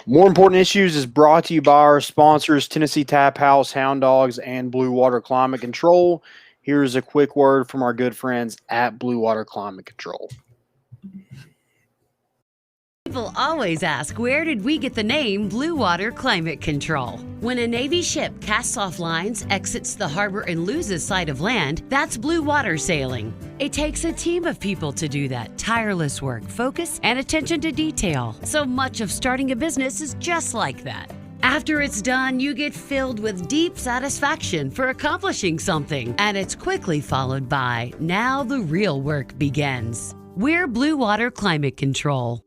More Important Issues is brought to you by our sponsors, Tennessee Tap House, Hound Dogs, and Blue Water Climate Control. Here's a quick word from our good friends at Blue Water Climate Control. People always ask, where did we get the name Blue Water Climate Control? When a Navy ship casts off lines, exits the harbor, and loses sight of land, that's blue water sailing. It takes a team of people to do that. Tireless work, focus, and attention to detail. So much of starting a business is just like that. After it's done, you get filled with deep satisfaction for accomplishing something. And it's quickly followed by, now the real work begins. We're Blue Water Climate Control.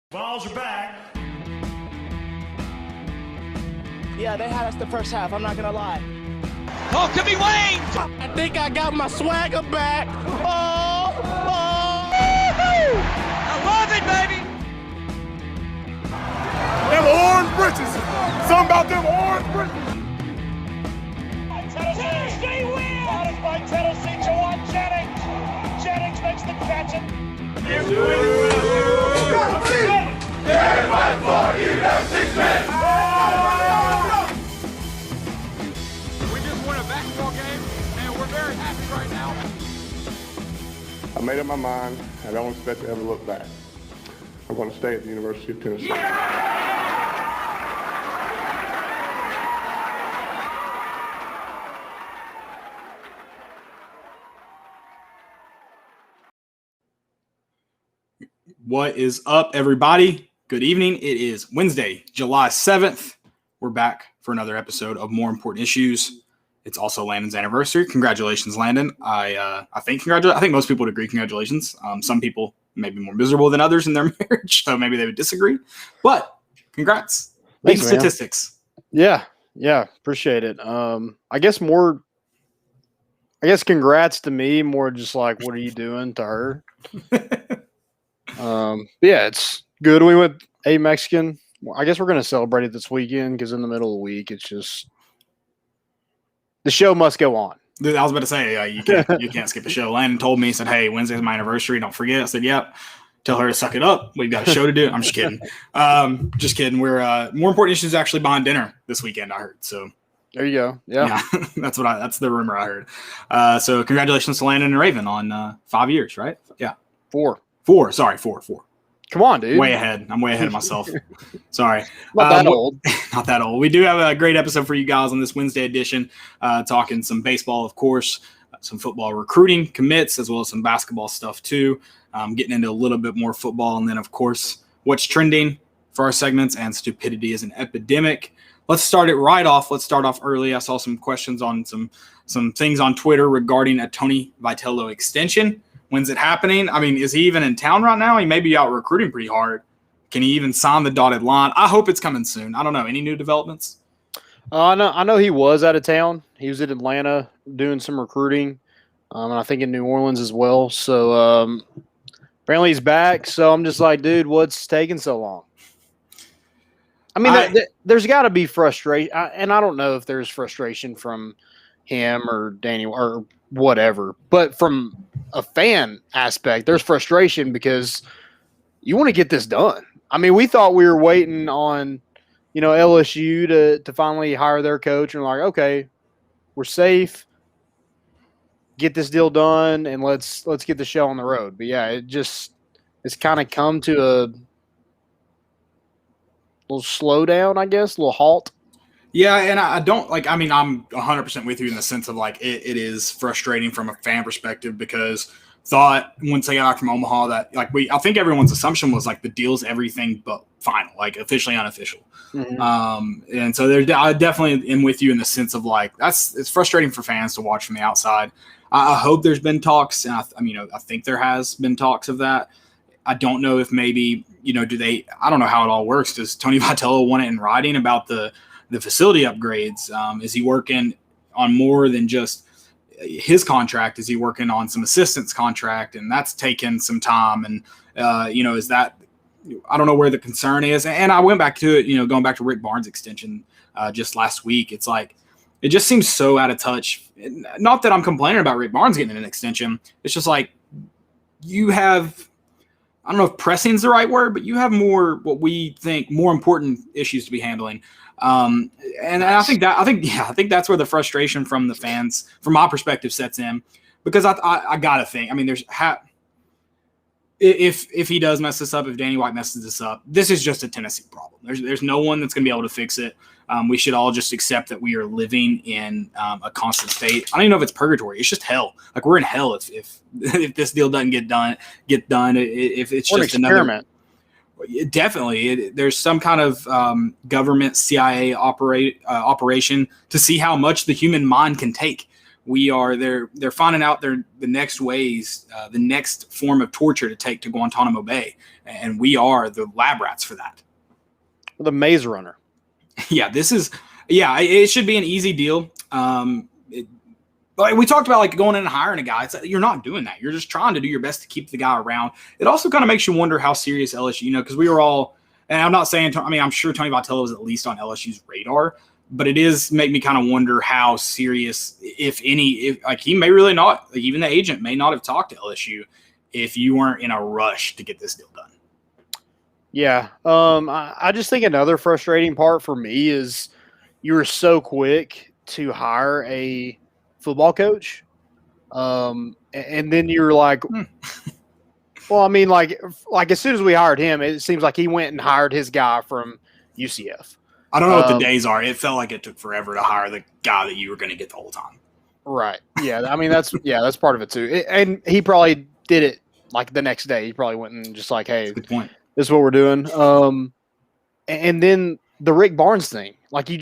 Balls are back. Yeah, they had us the first half, I'm not gonna lie. Oh, could be Wayne! I think I got my swagger back. Oh! I love it, baby! Them orange britches. Something about them orange britches. Tennessee wins! Out is by Tennessee to one Jennings. Jennings makes the catch. We just won a basketball game, and we're very happy right now. I made up my mind. I don't expect to ever look back. I'm going to stay at the University of Tennessee. What is up, everybody? Good evening. It is Wednesday, July 7th. We're back for another episode of More Important Issues. It's also Landon's anniversary. Congratulations, Landon. I think most people would agree. Congratulations. Some people may be more miserable than others in their marriage, so maybe they would disagree. But congrats. These statistics. Yeah, appreciate it. I guess congrats to me, more just like, what are you doing to her? Yeah, it's good. We went a Mexican. I guess we're going to celebrate it this weekend because in the middle of the week, it's just the show must go on. I was about to say, you can't skip a show. Landon told me, he said, hey, Wednesday's my anniversary. Don't forget. I said, yep. Tell her to suck it up. We've got a show to do. I'm just kidding. Just kidding. We're More Important Issues actually buying dinner this weekend, I heard. So there you go. Yeah. That's the rumor I heard. So congratulations to Landon and Raven on 5 years, right? Yeah. Four. Sorry, four. Come on, dude. Way ahead. I'm way ahead of myself. Sorry. Not that old. Not that old. We do have a great episode for you guys on this Wednesday edition, talking some baseball, of course, some football recruiting commits, as well as some basketball stuff too. Getting into a little bit more football. And then, of course, what's trending for our segments, and stupidity is an epidemic. Let's start it right off. Let's start off early. I saw some questions on some things on Twitter regarding a Tony Vitello extension. When's it happening? I mean, is he even in town right now? He may be out recruiting pretty hard. Can he even sign the dotted line? I hope it's coming soon. I don't know. Any new developments? I know he was out of town. He was in Atlanta doing some recruiting, and I think in New Orleans as well. So apparently he's back. So I'm just like, dude, what's taking so long? I mean, there's got to be frustration, and I don't know if there's frustration from him or Danny or whatever, but from a fan aspect, there's frustration because you want to get this done. I mean, we thought we were waiting on, LSU to finally hire their coach, and like, okay, we're safe. Get this deal done, and let's get the show on the road. But yeah, it's kind of come to a little slowdown, I guess, a little halt. Yeah, and I don't I'm 100% with you in the sense of like it is frustrating from a fan perspective, because thought once they got back from Omaha that I think everyone's assumption was like the deal's everything but final, like officially unofficial. Mm-hmm. And so I definitely am with you in the sense of like it's frustrating for fans to watch from the outside. I hope there's been talks, and I think there has been talks of that. I don't know if maybe I don't know how it all works. Does Tony Vitello want it in writing about the facility upgrades? Is he working on more than just his contract? Is he working on some assistants contract? And that's taken some time. And, is that, I don't know where the concern is. And I went back to it, going back to Rick Barnes' extension just last week. It's like, it just seems so out of touch. Not that I'm complaining about Rick Barnes getting an extension. It's just like, you have, I don't know if pressing is the right word, but you have more what we think more important issues to be handling. And I think that's where the frustration from the fans, from my perspective, sets in, because I gotta think. I mean, if he does mess this up, if Danny White messes this up, this is just a Tennessee problem. There's no one that's going to be able to fix it. We should all just accept that we are living in a constant state. I don't even know if it's purgatory. It's just hell. Like, we're in hell if this deal doesn't get done. If it's just an experiment. Definitely, there's some kind of government CIA operation to see how much the human mind can take. They're finding out the next ways, the next form of torture to take to Guantanamo Bay, and we are the lab rats for that. The maze runner. Yeah, it should be an easy deal. Like we talked about, like going in and hiring a guy. It's you're not doing that. You're just trying to do your best to keep the guy around. It also kind of makes you wonder how serious LSU, because we were all, and I'm not saying, I'm sure Tony Vitello was at least on LSU's radar, but it is make me kind of wonder how serious, if he may really not, like even the agent may not have talked to LSU if you weren't in a rush to get this deal done. Yeah. I just think another frustrating part for me is you were so quick to hire a football coach. And then you're like, well, I mean, like as soon as we hired him, it seems like he went and hired his guy from UCF. I don't know what the days are. It felt like it took forever to hire the guy that you were going to get the whole time. Right. Yeah. I mean, that's part of it too. And he probably did it like the next day. He probably went and just like, hey, good point. This is what we're doing. And then the Rick Barnes thing, like you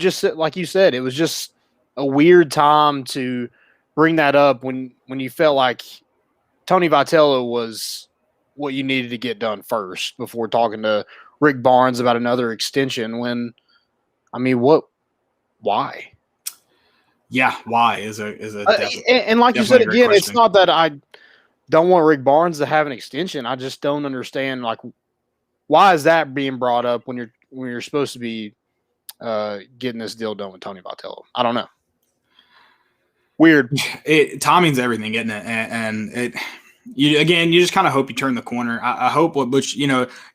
said, it was just a weird time to bring that up when you felt like Tony Vitello was what you needed to get done first before talking to Rick Barnes about another extension. Why? Yeah, why is a and like you said again, it's not that I don't want Rick Barnes to have an extension. I just don't understand, like, why is that being brought up when you're supposed to be getting this deal done with Tony Vitello? I don't know. Weird. Timing's everything, isn't it? And you just kind of hope you turn the corner. I hope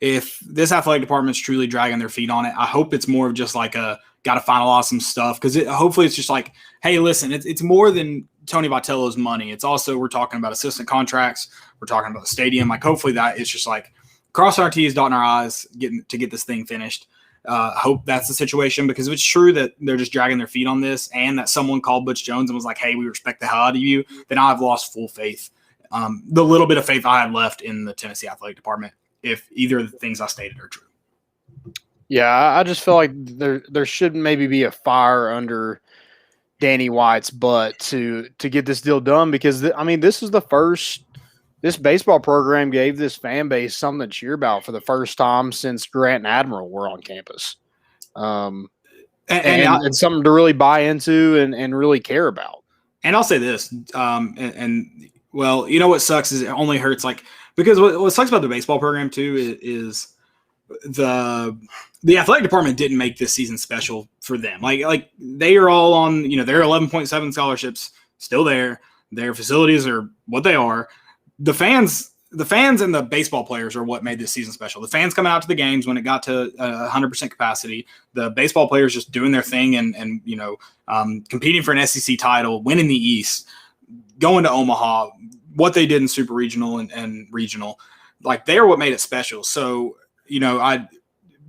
if this athletic department's truly dragging their feet on it, I hope it's more of just like got to finalize some stuff, because hopefully it's just like, hey, listen, it's more than Tony Vitello's money. It's also, we're talking about assistant contracts. We're talking about the stadium. Like, hopefully that it's just like crossing our T's, dotting our I's, to get this thing finished. Hope that's the situation, because if it's true that they're just dragging their feet on this and that someone called Butch Jones and was like, hey, we respect the hell out of you, then I've lost full faith. The little bit of faith I had left in the Tennessee athletic department, if either of the things I stated are true. Yeah, I just feel like there should maybe be a fire under Danny White's butt to get this deal done, because this is the first. This baseball program gave this fan base something to cheer about for the first time since Grant and Admiral were on campus, and something to really buy into and really care about. And I'll say this, well, you know what sucks is it only hurts, like, because what sucks about the baseball program too is the athletic department didn't make this season special for them. Like they are all on, their 11.7 scholarships still there. Their facilities are what they are. The fans and the baseball players are what made this season special. The fans coming out to the games when it got to 100% capacity. The baseball players just doing their thing and competing for an SEC title, winning the East, going to Omaha, what they did in Super Regional and Regional. Like, they are what made it special. So,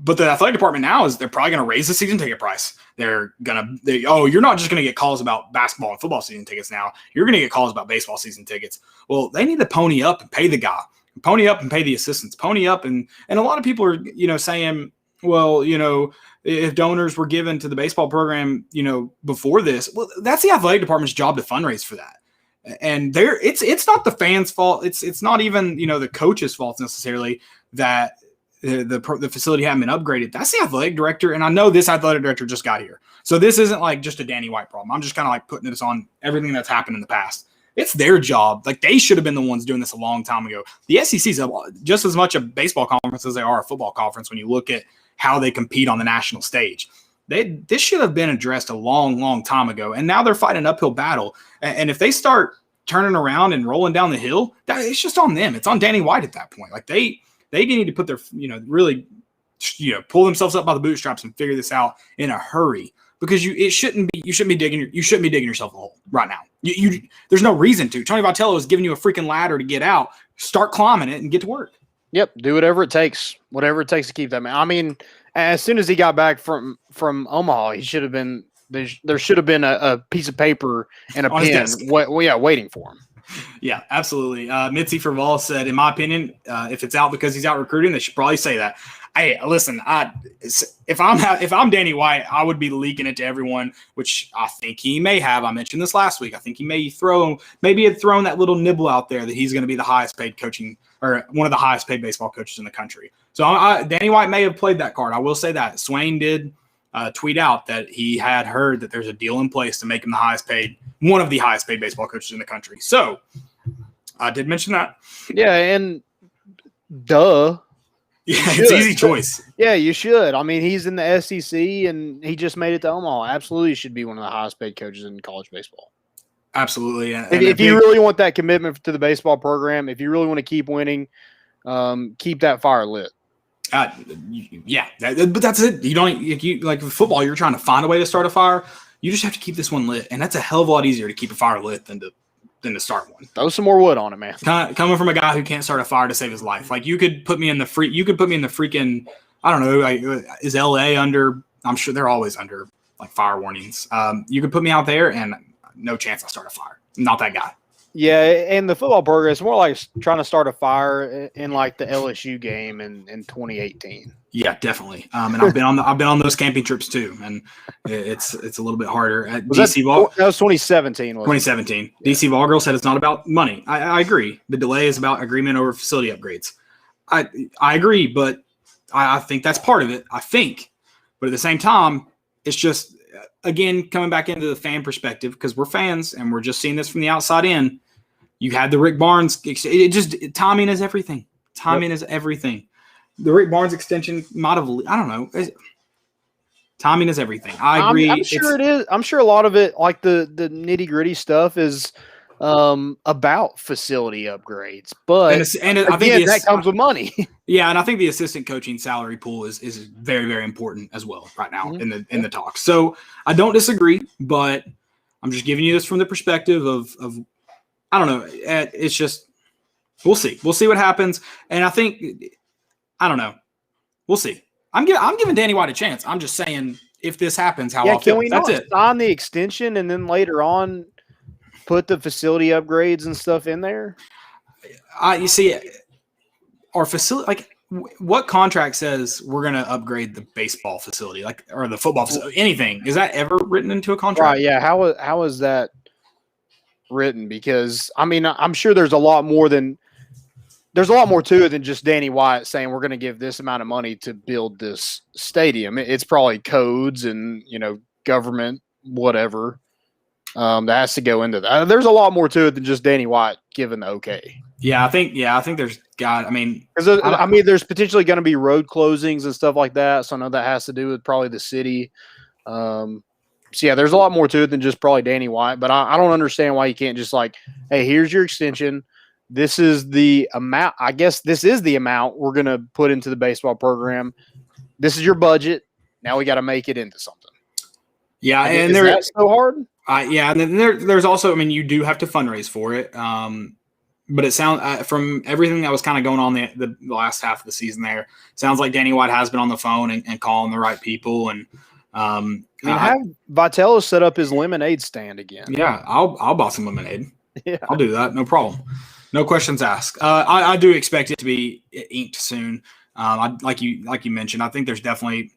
but the athletic department now they're probably going to raise the season ticket price. You're not just going to get calls about basketball and football season tickets now. You're going to get calls about baseball season tickets. Well, they need to pony up and pay the guy, pony up and pay the assistants, pony up. And a lot of people are, saying, well, if donors were given to the baseball program, before this, well, that's the athletic department's job to fundraise for that. And it's not the fans' fault. It's not even, the coach's fault necessarily that the facility hadn't been upgraded. That's the athletic director. And I know this athletic director just got here. So this isn't like just a Danny White problem. I'm just kind of like putting this on everything that's happened in the past. It's their job. Like, they should have been the ones doing this a long time ago. The SEC is just as much a baseball conference as they are a football conference when you look at how they compete on the national stage. This should have been addressed a long, long time ago. And now they're fighting an uphill battle. And if they start turning around and rolling down the hill, it's just on them. It's on Danny White at that point. Like they need to put their, really, pull themselves up by the bootstraps and figure this out in a hurry, because you shouldn't be digging yourself a hole right now. There's no reason to. Tony Vitello is giving you a freaking ladder to get out. Start climbing it and get to work. Yep, do whatever it takes to keep that man. I mean, as soon as he got back from Omaha, he should have been there should have been a piece of paper and a pen waiting for him. Yeah, absolutely. Mitzi Ferval said, in my opinion, if it's out because he's out recruiting, they should probably say that. Hey, listen, if I'm Danny White, I would be leaking it to everyone, which I think he may have. I mentioned this last week. I think he maybe had thrown that little nibble out there that he's going to be the highest paid coaching, or one of the highest paid baseball coaches in the country. So Danny White may have played that card. I will say that. Swain did tweet out that he had heard that there's a deal in place to make him one of the highest paid baseball coaches in the country. So I did mention that. Yeah, and duh. Yeah, it's an easy choice. Yeah, you should. I mean, he's in the SEC, and he just made it to Omaha. Absolutely should be one of the highest paid coaches in college baseball. Absolutely. And if you really want that commitment to the baseball program, if you really want to keep winning, keep that fire lit. Yeah, but that's it. You don't like with football. You're trying to find a way to start a fire. You just have to keep this one lit, and that's a hell of a lot easier to keep a fire lit than to start one. Throw some more wood on it, man. Coming from a guy who can't start a fire to save his life. Like you could put me in the freaking. I don't know. Like, is LA under? I'm sure they're always under like fire warnings. You could put me out there, and no chance I'll start a fire. I'm not that guy. Yeah, and the football program is more like trying to start a fire in like the LSU game in 2018. Yeah, definitely. And I've been on those camping trips too, and it's a little bit harder. At DC Ball, that was 2017. 2017. Yeah. DC Ball Girl said it's not about money. I agree. The delay is about agreement over facility upgrades. I agree, but I think that's part of it. I think, but at the same time, it's just again coming back into the fan perspective, because we're fans and we're just seeing this from the outside in. You had the Rick Barnes. Timing is everything. Timing is everything. The Rick Barnes extension might have. I don't know. Timing is everything. I agree. I'm sure it is. I'm sure a lot of it, like the nitty gritty stuff, is about facility upgrades. But I think that comes with money. Yeah, and I think the assistant coaching salary pool is very, very important as well right now in the talks. So I don't disagree, but I'm just giving you this from the perspective of I don't know. It's just we'll see. We'll see what happens, and I think I don't know. We'll see. I'm giving Danny White a chance. I'm just saying if this happens, how I'll feel. Can we not sign the extension and then later on put the facility upgrades and stuff in there? You see, our facility, like what contract says we're going to upgrade the baseball facility, like or the football facility? Anything is that ever written into a contract? Right? Yeah. How is that written? Because I mean, I'm sure there's a lot more to it than just Danny White saying we're going to give this amount of money to build this stadium. It's probably codes and government whatever that has to go into that. There's a lot more to it than just Danny White giving the okay. Yeah, I think there's got. I mean, there's potentially going to be road closings and stuff like that. So I know that has to do with probably the city. So, yeah, there's a lot more to it than just probably Danny White. But I don't understand why you can't just like, hey, here's your extension. This is the amount. I guess this is the amount we're going to put into the baseball program. This is your budget. Now we got to make it into something. Yeah, and that's so hard. Yeah, and then there's also, I mean, you do have to fundraise for it. But it sounds from everything that was kind of going on the last half of the season there, sounds like Danny White has been on the phone and calling the right people and – have Vitello set up his lemonade stand again. Yeah, I'll buy some lemonade. Yeah, I'll do that. No problem. No questions asked. I do expect it to be inked soon. Like you mentioned, I think there's definitely.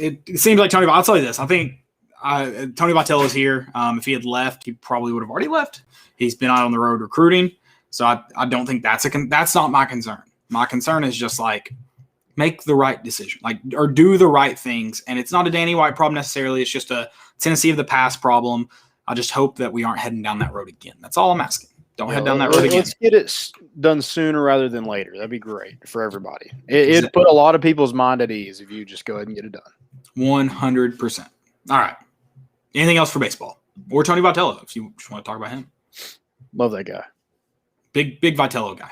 It seems like Tony. I'll tell you this. I think Tony Vitello is here. If he had left, he probably would have already left. He's been out on the road recruiting, so I don't think that's not my concern. My concern is just like. Make the right decision, or do the right things. And it's not a Danny White problem necessarily. It's just a Tennessee of the past problem. I just hope that we aren't heading down that road again. That's all I'm asking. Don't head down that road again. Let's get it done sooner rather than later. That'd be great for everybody. It'd put a lot of people's mind at ease if you just go ahead and get it done. 100%. All right. Anything else for baseball? or Tony Vitello, if you just want to talk about him. Love that guy. Big Vitello guy.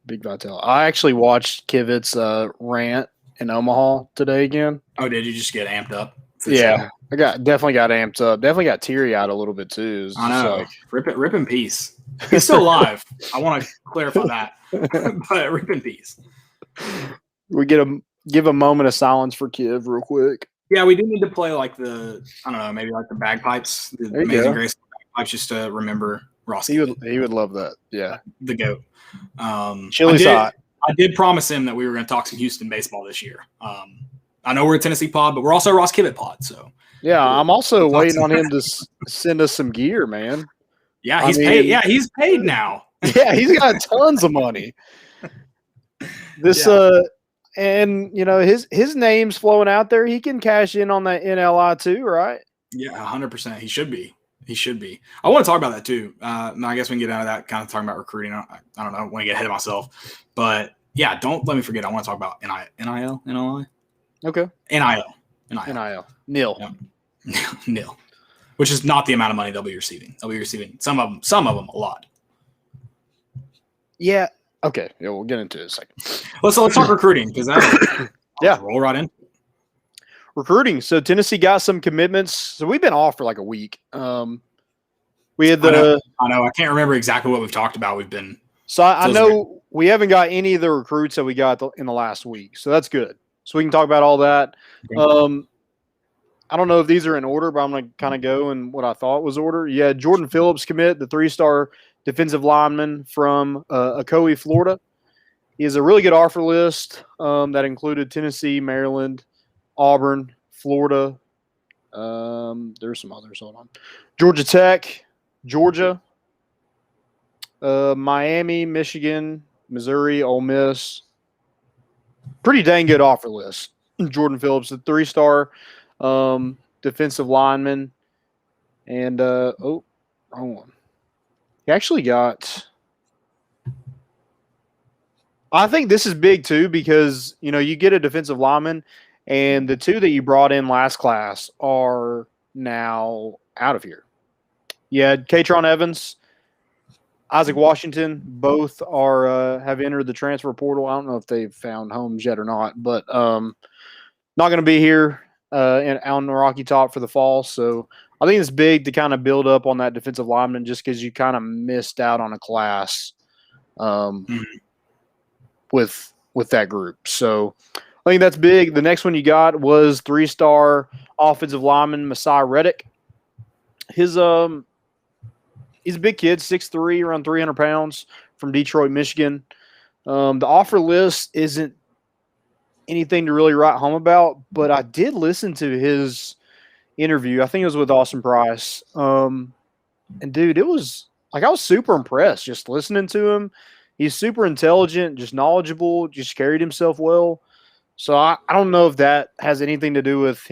Big Vitello. I actually watched Kivett's rant in Omaha today again. Oh, did you just get amped up? Yeah, I definitely got amped up. Definitely got teary-eyed a little bit too. I know. Rip in peace. He's still alive. I want to clarify that. But rip in peace. We give a moment of silence for Kiv real quick. Yeah, we do need to play like the maybe like the bagpipes, the Amazing Grace bagpipes, just to remember Ross. He would love that. Yeah, the GOAT. Chili's hot. I did promise him that we were going to talk some Houston baseball this year. I know we're a Tennessee pod, but we're also a Ross Kivett pod. So yeah, I'm also waiting on him to send us some gear, man. Yeah, he's paid. Yeah, he's paid now. Yeah, he's got tons of money. And his name's flowing out there. He can cash in on that NLI too, right? Yeah, 100%. He should be. I want to talk about that too. I guess we can get out of that kind of talking about recruiting. I don't know. I want to get ahead of myself, but yeah, don't let me forget. I want to talk about NIL. Okay. NIL. Nil. Yeah. Nil. Which is not the amount of money they'll be receiving. They'll be receiving some of them a lot. Yeah. Okay. Yeah, we'll get into it in a second. Let's talk recruiting because roll right in. Recruiting. So Tennessee got some commitments. So we've been off for like a week. We had I know. I can't remember exactly what we've talked about. We've been. So I know we haven't got any of the recruits that we got in the last week. So that's good. So we can talk about all that. Okay. I don't know if these are in order, but I'm going to kind of go in what I thought was order. Yeah, Jordan Phillips commit, the 3-star defensive lineman from Ocoee, Florida. He has a really good offer list that included Tennessee, Maryland, Auburn, Florida. There's some others. Hold on. Georgia Tech, Georgia, Miami, Michigan, Missouri, Ole Miss. Pretty dang good offer list. Jordan Phillips, the 3-star defensive lineman. And, wrong one. He actually got – I think this is big too because, you get a defensive lineman and the two that you brought in last class are now out of here. You had Katron Evans, Isaac Washington, both are have entered the transfer portal. I don't know if they've found homes yet or not, but not going to be here out in the Rocky Top for the fall. So I think it's big to kind of build up on that defensive lineman just because you kind of missed out on a class with that group. So I think that's big. The next one you got was 3-star offensive lineman Messiah Reddick. He's a big kid, 6'3", around 300 pounds, from Detroit, Michigan. The offer list isn't anything to really write home about, but I did listen to his interview. I think it was with Austin Price. And dude, it was like I was super impressed just listening to him. He's super intelligent, just knowledgeable, just carried himself well. So I don't know if that has anything to do with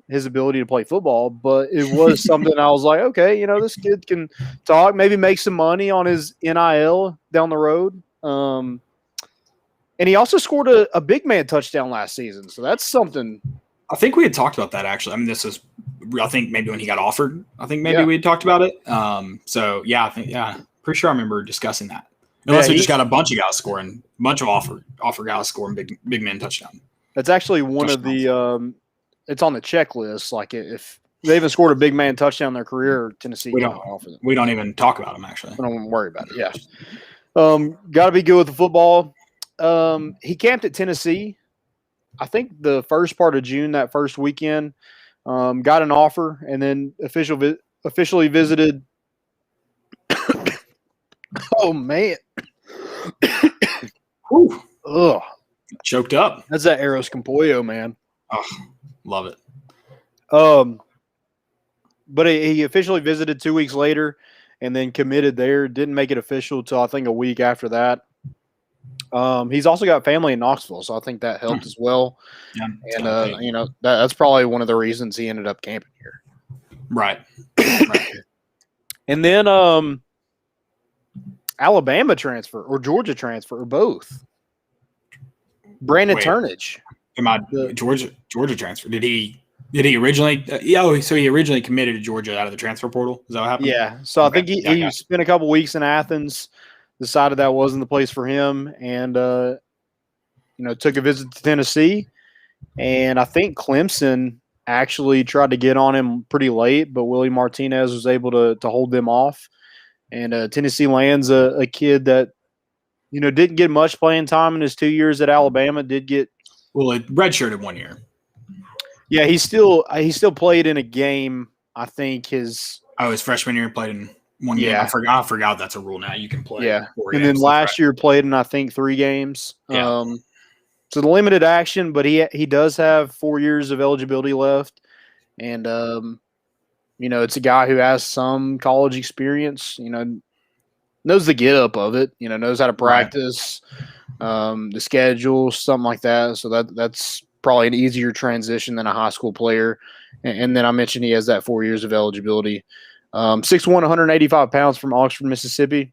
his ability to play football, but it was something I was like, okay, this kid can talk, maybe make some money on his NIL down the road. And he also scored a big man touchdown last season. So that's something. I think we had talked about that actually. I mean, I think maybe when he got offered, we had talked about it. Pretty sure I remember discussing that. Unless we just got a bunch of guys scoring, a bunch of offer guys scoring big man touchdown. That's actually one of the it's on the checklist. Like if they haven't scored a big man touchdown in their career, Tennessee can't offer them. We don't even talk about them actually. We don't worry about it. Yeah. Got to be good with the football. He camped at Tennessee, I think the first part of June, that first weekend, got an offer and then officially visited. Oh man. Ugh. Choked up. That's that Eros Campoyo, man. Oh, love it. But he officially visited 2 weeks later and then committed there. Didn't make it official till I think a week after that. He's also got family in Knoxville, so I think that helped as well. Yeah, and that's probably one of the reasons he ended up camping here. Right. And then Alabama transfer or Georgia transfer or both. Brandon Turnage. Georgia transfer. Did he Did he originally? So he originally committed to Georgia out of the transfer portal. Is that what happened? Yeah. So I think he spent a couple weeks in Athens, decided that wasn't the place for him, and took a visit to Tennessee. And I think Clemson actually tried to get on him pretty late, but Willie Martinez was able to hold them off. And Tennessee lands a kid that didn't get much playing time in his 2 years at Alabama. Did get it redshirted 1 year. Yeah, he still played in a game. I think his freshman year played in 1 game. I forgot that's a rule now. You can play. Yeah, and then last year played in I think 3 games. Yeah. So the limited action, but he does have 4 years of eligibility left, and it's a guy who has some college experience. Knows the get up of it. Knows how to practice, the schedule, something like that. So that's probably an easier transition than a high school player. And then I mentioned he has that 4 years of eligibility. 6'1", 185 pounds from Oxford, Mississippi.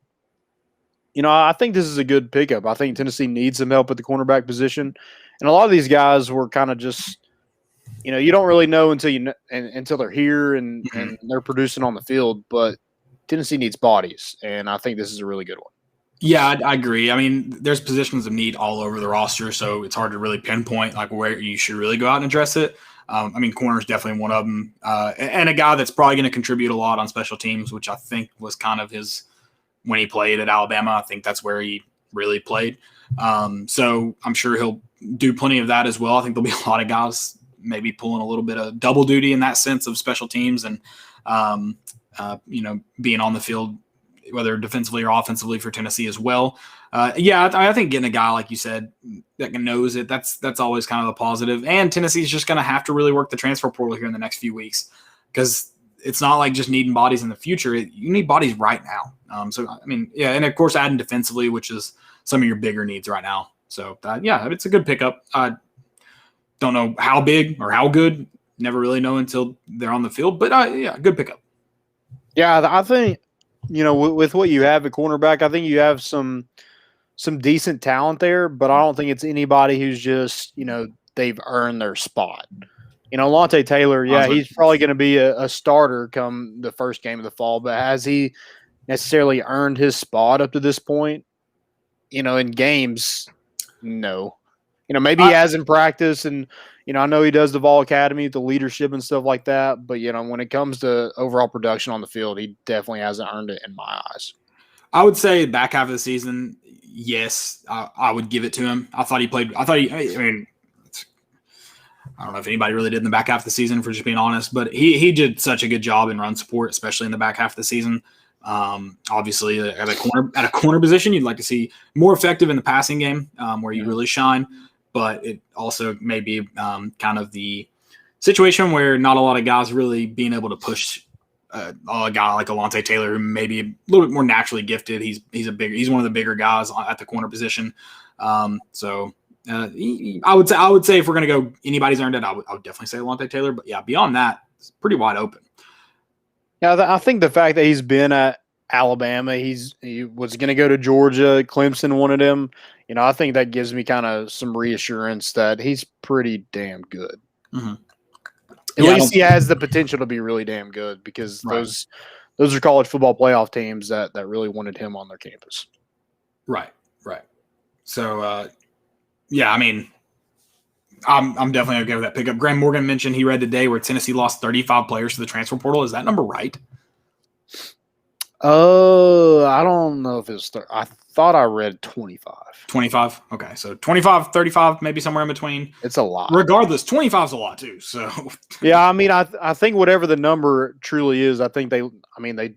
I think this is a good pickup. I think Tennessee needs some help at the cornerback position. And a lot of these guys were kind of just, you don't really know until they're here and they're producing on the field. But Tennessee needs bodies, and I think this is a really good one. Yeah, I agree. I mean, there's positions of need all over the roster, so it's hard to really pinpoint like where you should really go out and address it. Corner is definitely one of them, and a guy that's probably going to contribute a lot on special teams, which I think was kind of his when he played at Alabama. I think that's where he really played. So I'm sure he'll do plenty of that as well. I think there'll be a lot of guys maybe pulling a little bit of double duty in that sense of special teams and being on the field, whether defensively or offensively for Tennessee as well. I think getting a guy, like you said, that knows it, that's always kind of a positive. And Tennessee's just going to have to really work the transfer portal here in the next few weeks because it's not like just needing bodies in the future. You need bodies right now. And of course adding defensively, which is some of your bigger needs right now. So, it's a good pickup. I don't know how big or how good. Never really know until they're on the field. But, good pickup. Yeah, I think – with what you have at cornerback, I think you have some decent talent there, but I don't think it's anybody who's just, they've earned their spot. Lante Taylor, he's probably going to be a starter come the first game of the fall, but has he necessarily earned his spot up to this point? In games, no. Maybe he has in practice, and I know he does the Vol Academy, the leadership and stuff like that. But when it comes to overall production on the field, he definitely hasn't earned it in my eyes. I would say back half of the season, yes, I would give it to him. I thought he played. I don't know if anybody really did in the back half of the season, for just being honest, but he did such a good job in run support, especially in the back half of the season. Obviously, at a corner position, you'd like to see more effective in the passing game, where you really shine. But it also may be kind of the situation where not a lot of guys really being able to push a guy like Alante Taylor, who may be a little bit more naturally gifted. He's one of the bigger guys at the corner position. I would say if we're going to go anybody's earned it, I would definitely say Alante Taylor. But beyond that, it's pretty wide open. Yeah, I think the fact that he's been at Alabama, he was going to go to Georgia, Clemson wanted him. I think that gives me kind of some reassurance that he's pretty damn good. Mm-hmm. At least he has the potential to be really damn good because those are college football playoff teams that really wanted him on their campus. Right. So, I'm definitely okay with that pickup. Graham Morgan mentioned he read today where Tennessee lost 35 players to the transfer portal. Is that number right? I don't know if it's I thought I read 25. 25? Okay, so 25, 35, maybe somewhere in between. It's a lot. Regardless, 25 is a lot too. So I think whatever the number truly is, I think they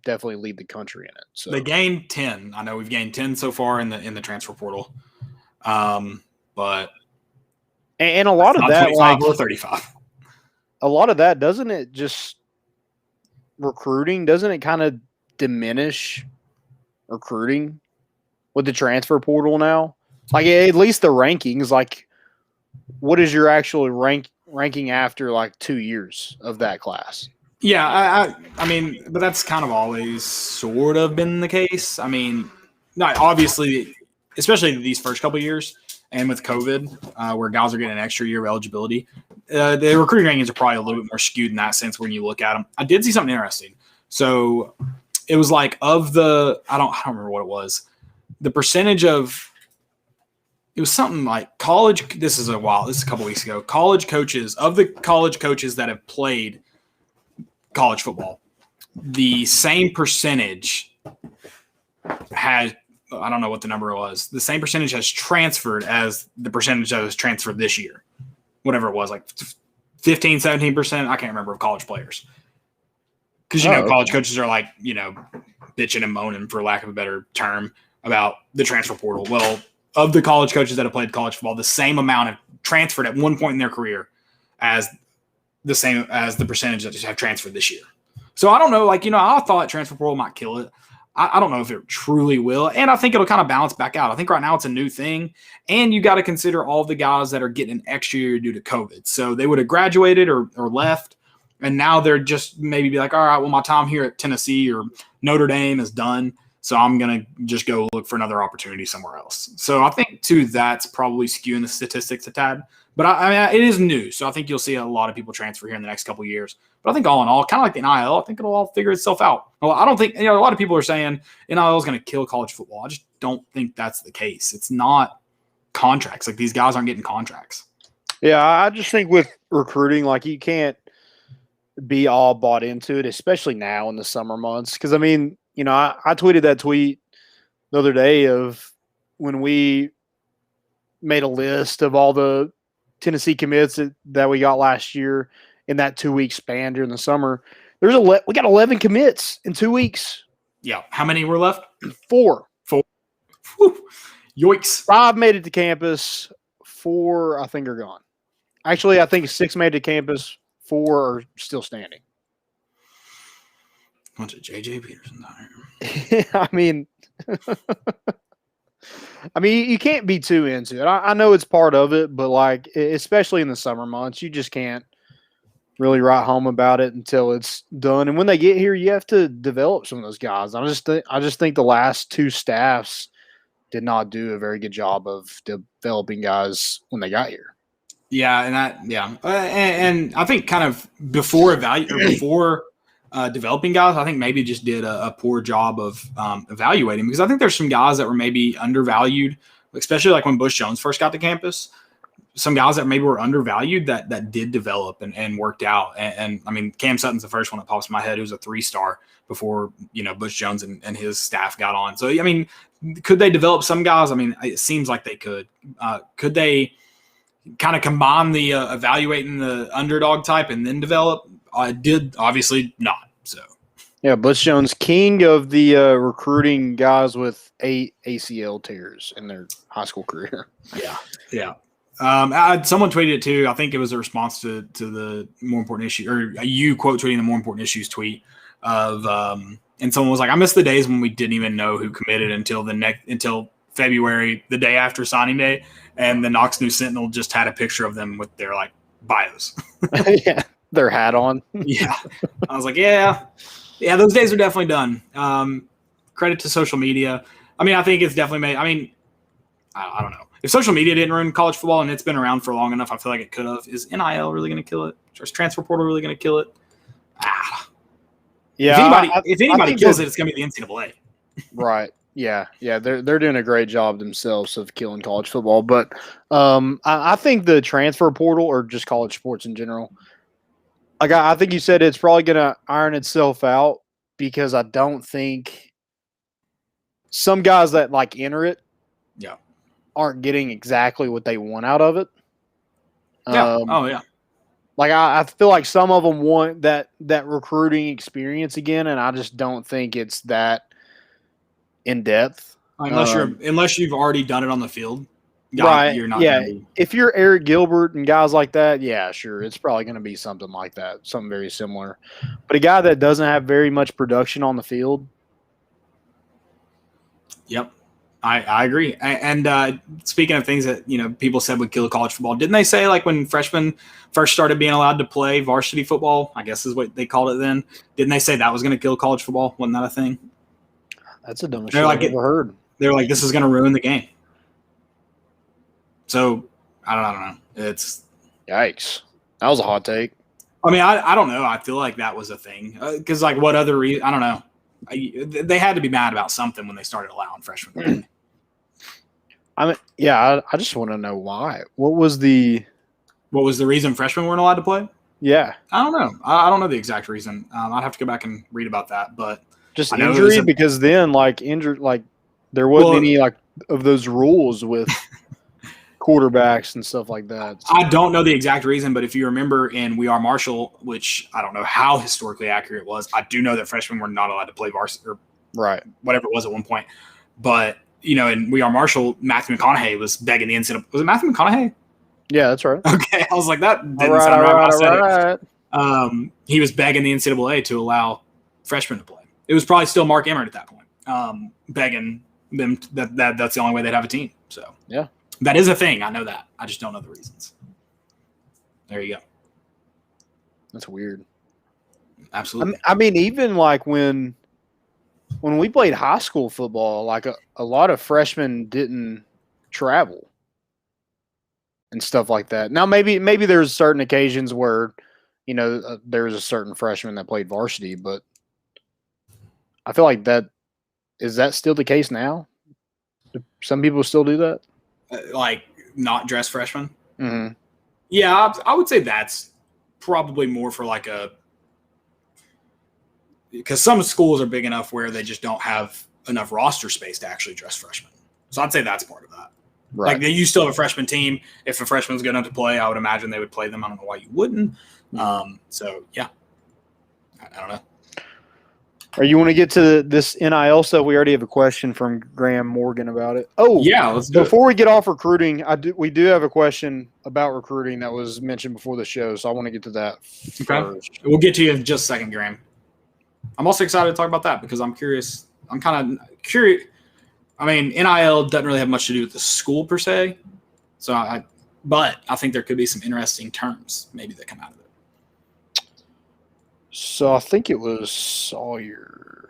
definitely lead the country in it. So they gained 10. I know we've gained 10 so far in the transfer portal. But and a lot of that, 25 or 35. A lot of that, doesn't it just recruiting? Doesn't it kind of diminish recruiting with the transfer portal now? Like at least the rankings, like what is your actual ranking after like 2 years of that class? Yeah, but that's kind of always sort of been the case. Not obviously, especially these first couple of years. and with COVID, where guys are getting an extra year of eligibility, the recruiting rankings are probably a little bit more skewed in that sense when you look at them. I did see something interesting. So it was like of the I don't remember what it was. The percentage of it was something like college. This is a couple weeks ago. College coaches that have played college football, the same percentage had, I don't know what the number was. The same percentage has transferred as the percentage that was transferred this year. Whatever it was, like 15, 17%. I can't remember of college players. Because, college coaches are like, bitching and moaning, for lack of a better term, about the transfer portal. Well, of the college coaches that have played college football, the same amount have transferred at one point in their career as the same as the percentage that just have transferred this year. So I don't know, I thought transfer portal might kill it. I don't know if it truly will. And I think it'll kind of balance back out. I think right now it's a new thing. And you got to consider all the guys that are getting an extra year due to COVID. So they would have graduated or left. And now they're just maybe be like, all right, well, my time here at Tennessee or Notre Dame is done. So I'm going to just go look for another opportunity somewhere else. So I think, too, that's probably skewing the statistics a tad. But, I mean, it is new. So I think you'll see a lot of people transfer here in the next couple of years. But I think all in all, kind of like the NIL, I think it'll all figure itself out. Well, I don't think – a lot of people are saying NIL is going to kill college football. I just don't think that's the case. It's not contracts. Like, these guys aren't getting contracts. Yeah, I just think with recruiting, you can't be all bought into it, especially now in the summer months. Because, I mean – I tweeted that tweet the other day of when we made a list of all the Tennessee commits that we got last year in that 2-week span during the summer. We got 11 commits in 2 weeks. Yeah. How many were left? 4. Whew. Yoicks. 5 made it to campus. 4, I think, are gone. Actually, I think 6 made it to campus. 4 are still standing. Bunch of J.J. Peterson down here. I mean, you can't be too into it. I know it's part of it, but especially in the summer months, you just can't really write home about it until it's done. And when they get here, you have to develop some of those guys. I just think the last 2 staffs did not do a very good job of developing guys when they got here. Yeah, and I think kind of before developing guys, I think maybe just did a poor job of evaluating, because I think there's some guys that were maybe undervalued, especially like when Bush Jones first got to campus. Some guys that maybe were undervalued that did develop and worked out. And I mean, Cam Sutton's the first one that pops in my head, who's a 3-star before, Bush Jones and his staff got on. So, I mean, could they develop some guys? I mean, it seems like they could. Could they kind of combine the evaluating the underdog type and then develop? I did, obviously not. So yeah, Bush Jones, king of the recruiting guys with 8 ACL tears in their high school career. Yeah. Someone tweeted it too. I think it was a response to the more important issue, or you quote tweeting the more important issues tweet of, and someone was like, "I miss the days when we didn't even know who committed until February, the day after signing day, and the Knox News Sentinel just had a picture of them with their bios." Yeah. Their hat on. Yeah. I was like, yeah, those days are definitely done. Credit to social media. I mean, I think it's definitely made, I don't know. If social media didn't ruin college football and it's been around for long enough, I feel like it could have. Is NIL really going to kill it? Is transfer portal really going to kill it? Yeah. If anybody kills it, it's going to be the NCAA. Right. Yeah. They're doing a great job themselves of killing college football. But I think the transfer portal, or just college sports in general, I think you said it's probably going to iron itself out, because I don't think some guys that enter it aren't getting exactly what they want out of it. Yeah. I feel like some of them want that recruiting experience again, and I just don't think it's that in depth. Unless you've already done it on the field. Right. You're not if you're Eric Gilbert and guys like that, yeah, sure. It's probably going to be something like that, something very similar. But a guy that doesn't have very much production on the field. Yep. I agree. And speaking of things that, people said would kill college football, didn't they say when freshmen first started being allowed to play varsity football, I guess is what they called it then, didn't they say that was going to kill college football? Wasn't that a thing? That's the dumbest shit I've ever heard. They're like, this is going to ruin the game. So I don't know. It's Yikes. That was a hot take. I mean, I don't know. I feel like that was a thing because like what other reason? I don't know. They had to be mad about something when they started allowing freshmen to play. I mean, yeah, I just want to know why. What was the reason freshmen weren't allowed to play? Yeah, I don't know. I don't know the exact reason. I'd have to go back and read about that. But just injury because then there wasn't any like of those rules with quarterbacks and stuff like that. So. I don't know the exact reason, but if you remember in We Are Marshall, which I don't know how historically accurate it was, I do know that freshmen were not allowed to play varsity or whatever it was at one point. But in We Are Marshall, Matthew McConaughey was begging the NCAA. Was it Matthew McConaughey? Yeah, that's right. Okay, I was like, that didn't sound right when I said it. He was begging the NCAA to allow freshmen to play. It was probably still Mark Emmert at that point, begging them that's the only way they'd have a team. So yeah, that is a thing. I know that. I just don't know the reasons. There you go. That's weird. Absolutely. I mean, even like when we played high school football, like a lot of freshmen didn't travel and stuff like that. Now, maybe there's certain occasions where, there's a certain freshman that played varsity, but I feel like is that still the case now? Do some people still do that? Like not dress freshmen? Mm-hmm. Yeah, I would say that's probably more for like because some schools are big enough where they just don't have enough roster space to actually dress freshmen. So I'd say that's part of that. Right. Like you still have a freshman team. If a freshman's good enough to play, I would imagine they would play them. I don't know why you wouldn't. So yeah, I don't know. Or you want to get to this NIL stuff? We already have a question from Graham Morgan about it. Oh, yeah. Let's do before we get off recruiting, we do have a question about recruiting that was mentioned before the show, so I want to get to that first. Okay. We'll get to you in just a second, Graham. I'm also excited to talk about that because I'm curious. I'm kind of curious. I mean, NIL doesn't really have much to do with the school per se, but I think there could be some interesting terms maybe that come out of it. So I think it was Sawyer.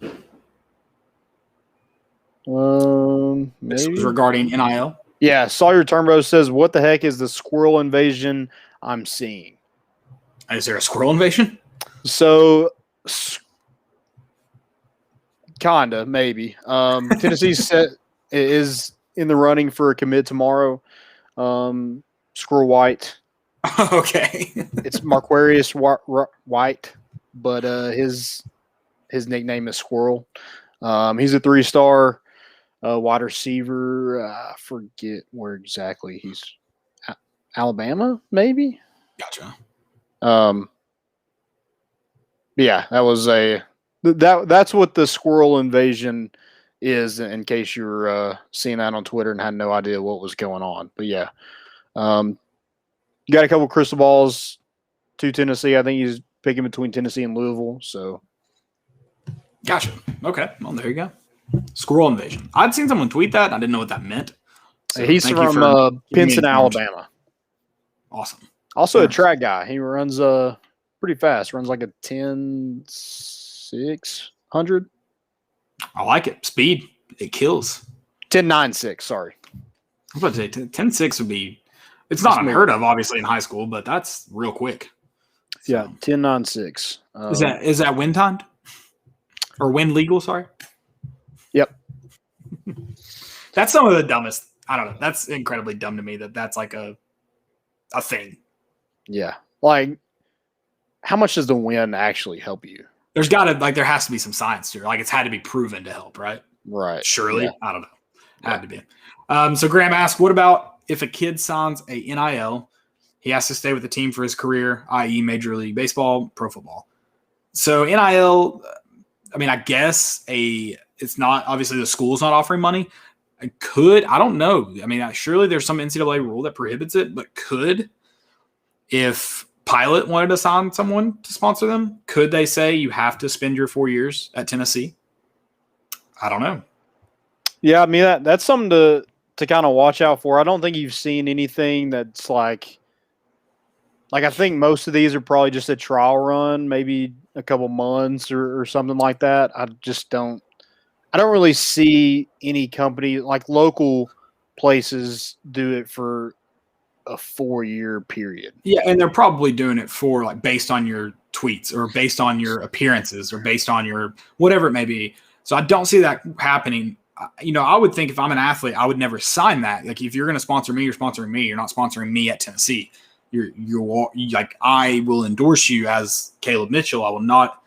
Maybe this was regarding NIL. Yeah, Sawyer Turnbow says, "What the heck is the squirrel invasion I'm seeing?" Is there a squirrel invasion? So, kinda, maybe. Tennessee is in the running for a commit tomorrow. Squirrel White. Okay. It's Marquarius White, but his nickname is Squirrel. He's a 3-star wide receiver. I forget where exactly he's. Alabama, maybe. Gotcha. Yeah, that was that's what the squirrel invasion is. In case you were seeing that on Twitter and had no idea what was going on, but yeah, got a couple crystal balls to Tennessee. I think he's picking between Tennessee and Louisville. So, gotcha. Okay, well there you go. Squirrel invasion. I'd seen someone tweet that. I didn't know what that meant. So he's from Pinson, Alabama. Awesome. Also a track guy. He runs pretty fast. Runs like a 10.600. I like it. Speed. It kills. 10.96. Sorry. I was about to say 10.6 would be. It's not unheard of, obviously, in high school, but that's real quick. So. Yeah, 10.96. Is that wind timed or wind legal? Sorry. Yep. That's some of the dumbest. I don't know. That's incredibly dumb to me. That's like a thing. Yeah. Like, how much does the wind actually help you? There has to be some science to it. Like, it's had to be proven to help, right? Right. Surely. Yeah. I don't know. Had to be. So Graham asked, what about if a kid signs a NIL, he has to stay with the team for his career, i.e. Major League Baseball, pro football. So NIL, I mean, I guess it's not, obviously the school's not offering money. I don't know. I mean, surely there's some NCAA rule that prohibits it, but if Pilot wanted to sign someone to sponsor them, could they say you have to spend your 4 years at Tennessee? I don't know. Yeah, I mean, that's something to kind of watch out for. I don't think you've seen anything that's like I think most of these are probably just a trial run, maybe a couple months or something like that. I don't really see any company like local places do it for a 4-year period. Yeah, and they're probably doing it for like based on your tweets or based on your appearances or based on your whatever it may be. So I don't see that happening. I would think if I'm an athlete, I would never sign that. Like if you're going to sponsor me, you're sponsoring me. You're not sponsoring me at Tennessee. You're like, I will endorse you as Caleb Mitchell. I will not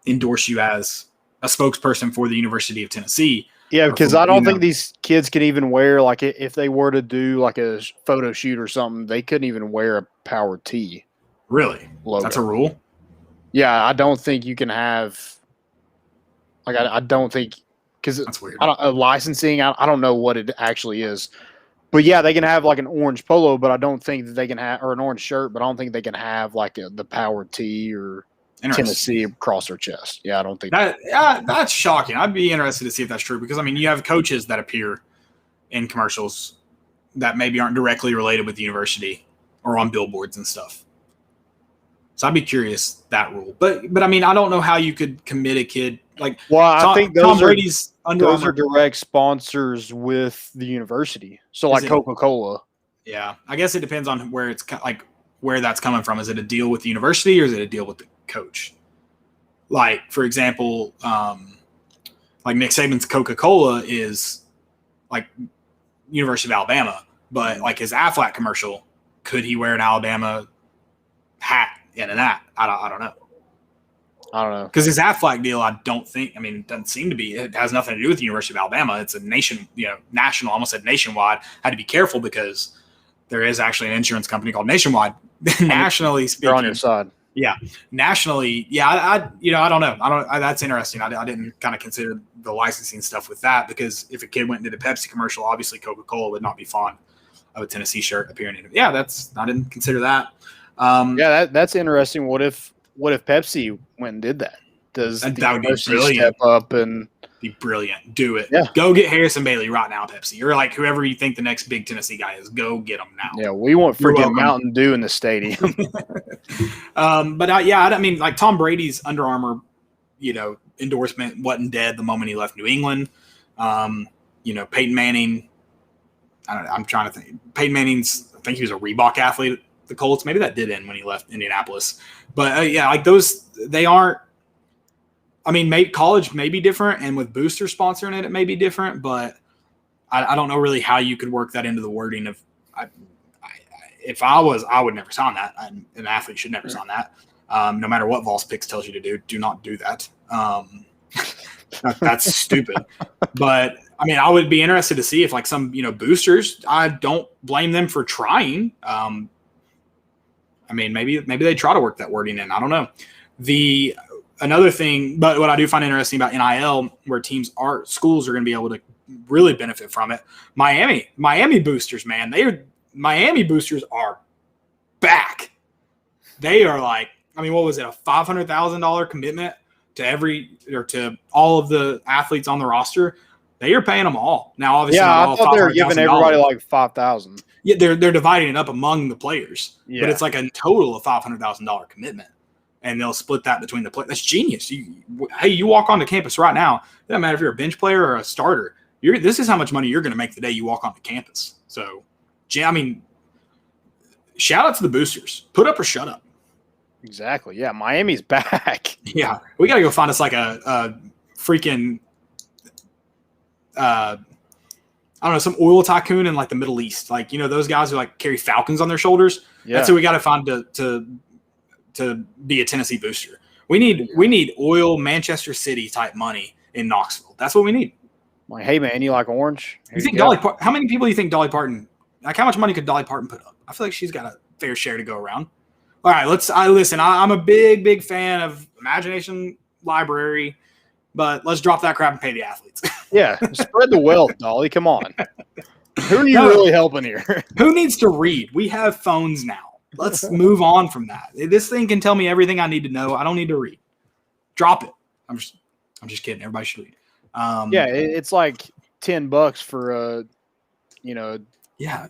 endorse you as a spokesperson for the University of Tennessee. Yeah, because I don't think these kids can even wear, like, if they were to do like a photo shoot or something, they couldn't even wear a Power T. Really? Logo. That's a rule? Yeah, I don't think you can have, like, I don't think, because that's weird. Licensing, I don't know what it actually is. But yeah, they can have like an orange polo, but I don't think that they can have, or an orange shirt, but I don't think they can have like the Power T or Tennessee across their chest. Yeah, I don't think that. That's shocking. I'd be interested to see if that's true because, I mean, you have coaches that appear in commercials that maybe aren't directly related with the university or on billboards and stuff. So I'd be curious that rule. But I mean, I don't know how you could commit a kid like. Well, I think Tom Brady's those are direct sponsors with the university. So like Coca-Cola. Yeah, I guess it depends on where it's like where that's coming from. Is it a deal with the university or is it a deal with the coach? Like, for example, like Nick Saban's Coca-Cola is like University of Alabama, but like his Aflac commercial, could he wear an Alabama hat in that? I don't know. I don't know. Because his Aflac deal, I don't think, I mean, it doesn't seem to be. It has nothing to do with the University of Alabama. It's a national, almost said nationwide. Had to be careful because there is actually an insurance company called Nationwide. Nationally speaking. They're on your side. Yeah. Nationally, yeah, I don't know. That's interesting. I didn't kind of consider the licensing stuff with that because if a kid went and did a Pepsi commercial, obviously Coca-Cola would not be fond of a Tennessee shirt appearing in it. Yeah, I didn't consider that. That's interesting. What if Pepsi went and did that? Does that the would be university brilliant. step up and be brilliant? Do it. Yeah. Go get Harrison Bailey right now, Pepsi. Or like whoever you think the next big Tennessee guy is. Go get him now. Yeah, we want freaking Mountain Dew in the stadium. I mean, like Tom Brady's Under Armour, endorsement wasn't dead the moment he left New England. Peyton Manning. I'm trying to think. Peyton Manning's. I think he was a Reebok athlete at the Colts. Maybe that did end when he left Indianapolis. But like those, they aren't. I mean, college may be different, and with Booster sponsoring it may be different. But I don't know really how you could work that into the wording of. If I was, I would never sign that. An athlete should never sign that. No matter what Vols Picks tells you to do, do not do that. That's stupid. But I mean, I would be interested to see if like some boosters. I don't blame them for trying. I mean, maybe they try to work that wording in. I don't know. Another thing, but what I do find interesting about NIL, where schools are going to be able to really benefit from it. Miami boosters, man, Miami boosters are back. They are like, I mean, what was it? A $500,000 commitment to all of the athletes on the roster. They are paying them all now. Obviously, I thought they were giving everybody like $5,000. Yeah, they're dividing it up among the players, but it's like a total of $500,000 commitment, and they'll split that between the players. That's genius. You walk onto campus right now. It doesn't matter if you're a bench player or a starter. This is how much money you're going to make the day you walk onto campus. So, I mean, shout out to the boosters. Put up or shut up. Exactly. Yeah, Miami's back. Yeah, we got to go find us like a freaking. I don't know, some oil tycoon in like the Middle East, like those guys who like carry falcons on their shoulders. Yeah. That's who we got to find to be a Tennessee booster. We need oil Manchester City type money in Knoxville. That's what we need. Like, hey man, you like orange? You think how many people do you think Dolly Parton? Like, how much money could Dolly Parton put up? I feel like she's got a fair share to go around. All right, listen. I'm a big fan of Imagination Library. But let's drop that crap and pay the athletes. Yeah, spread the wealth, Dolly. Come on. Who are you really helping here? Who needs to read? We have phones now. Let's move on from that. This thing can tell me everything I need to know. I don't need to read. Drop it. I'm just kidding. Everybody should read. It's like $10 for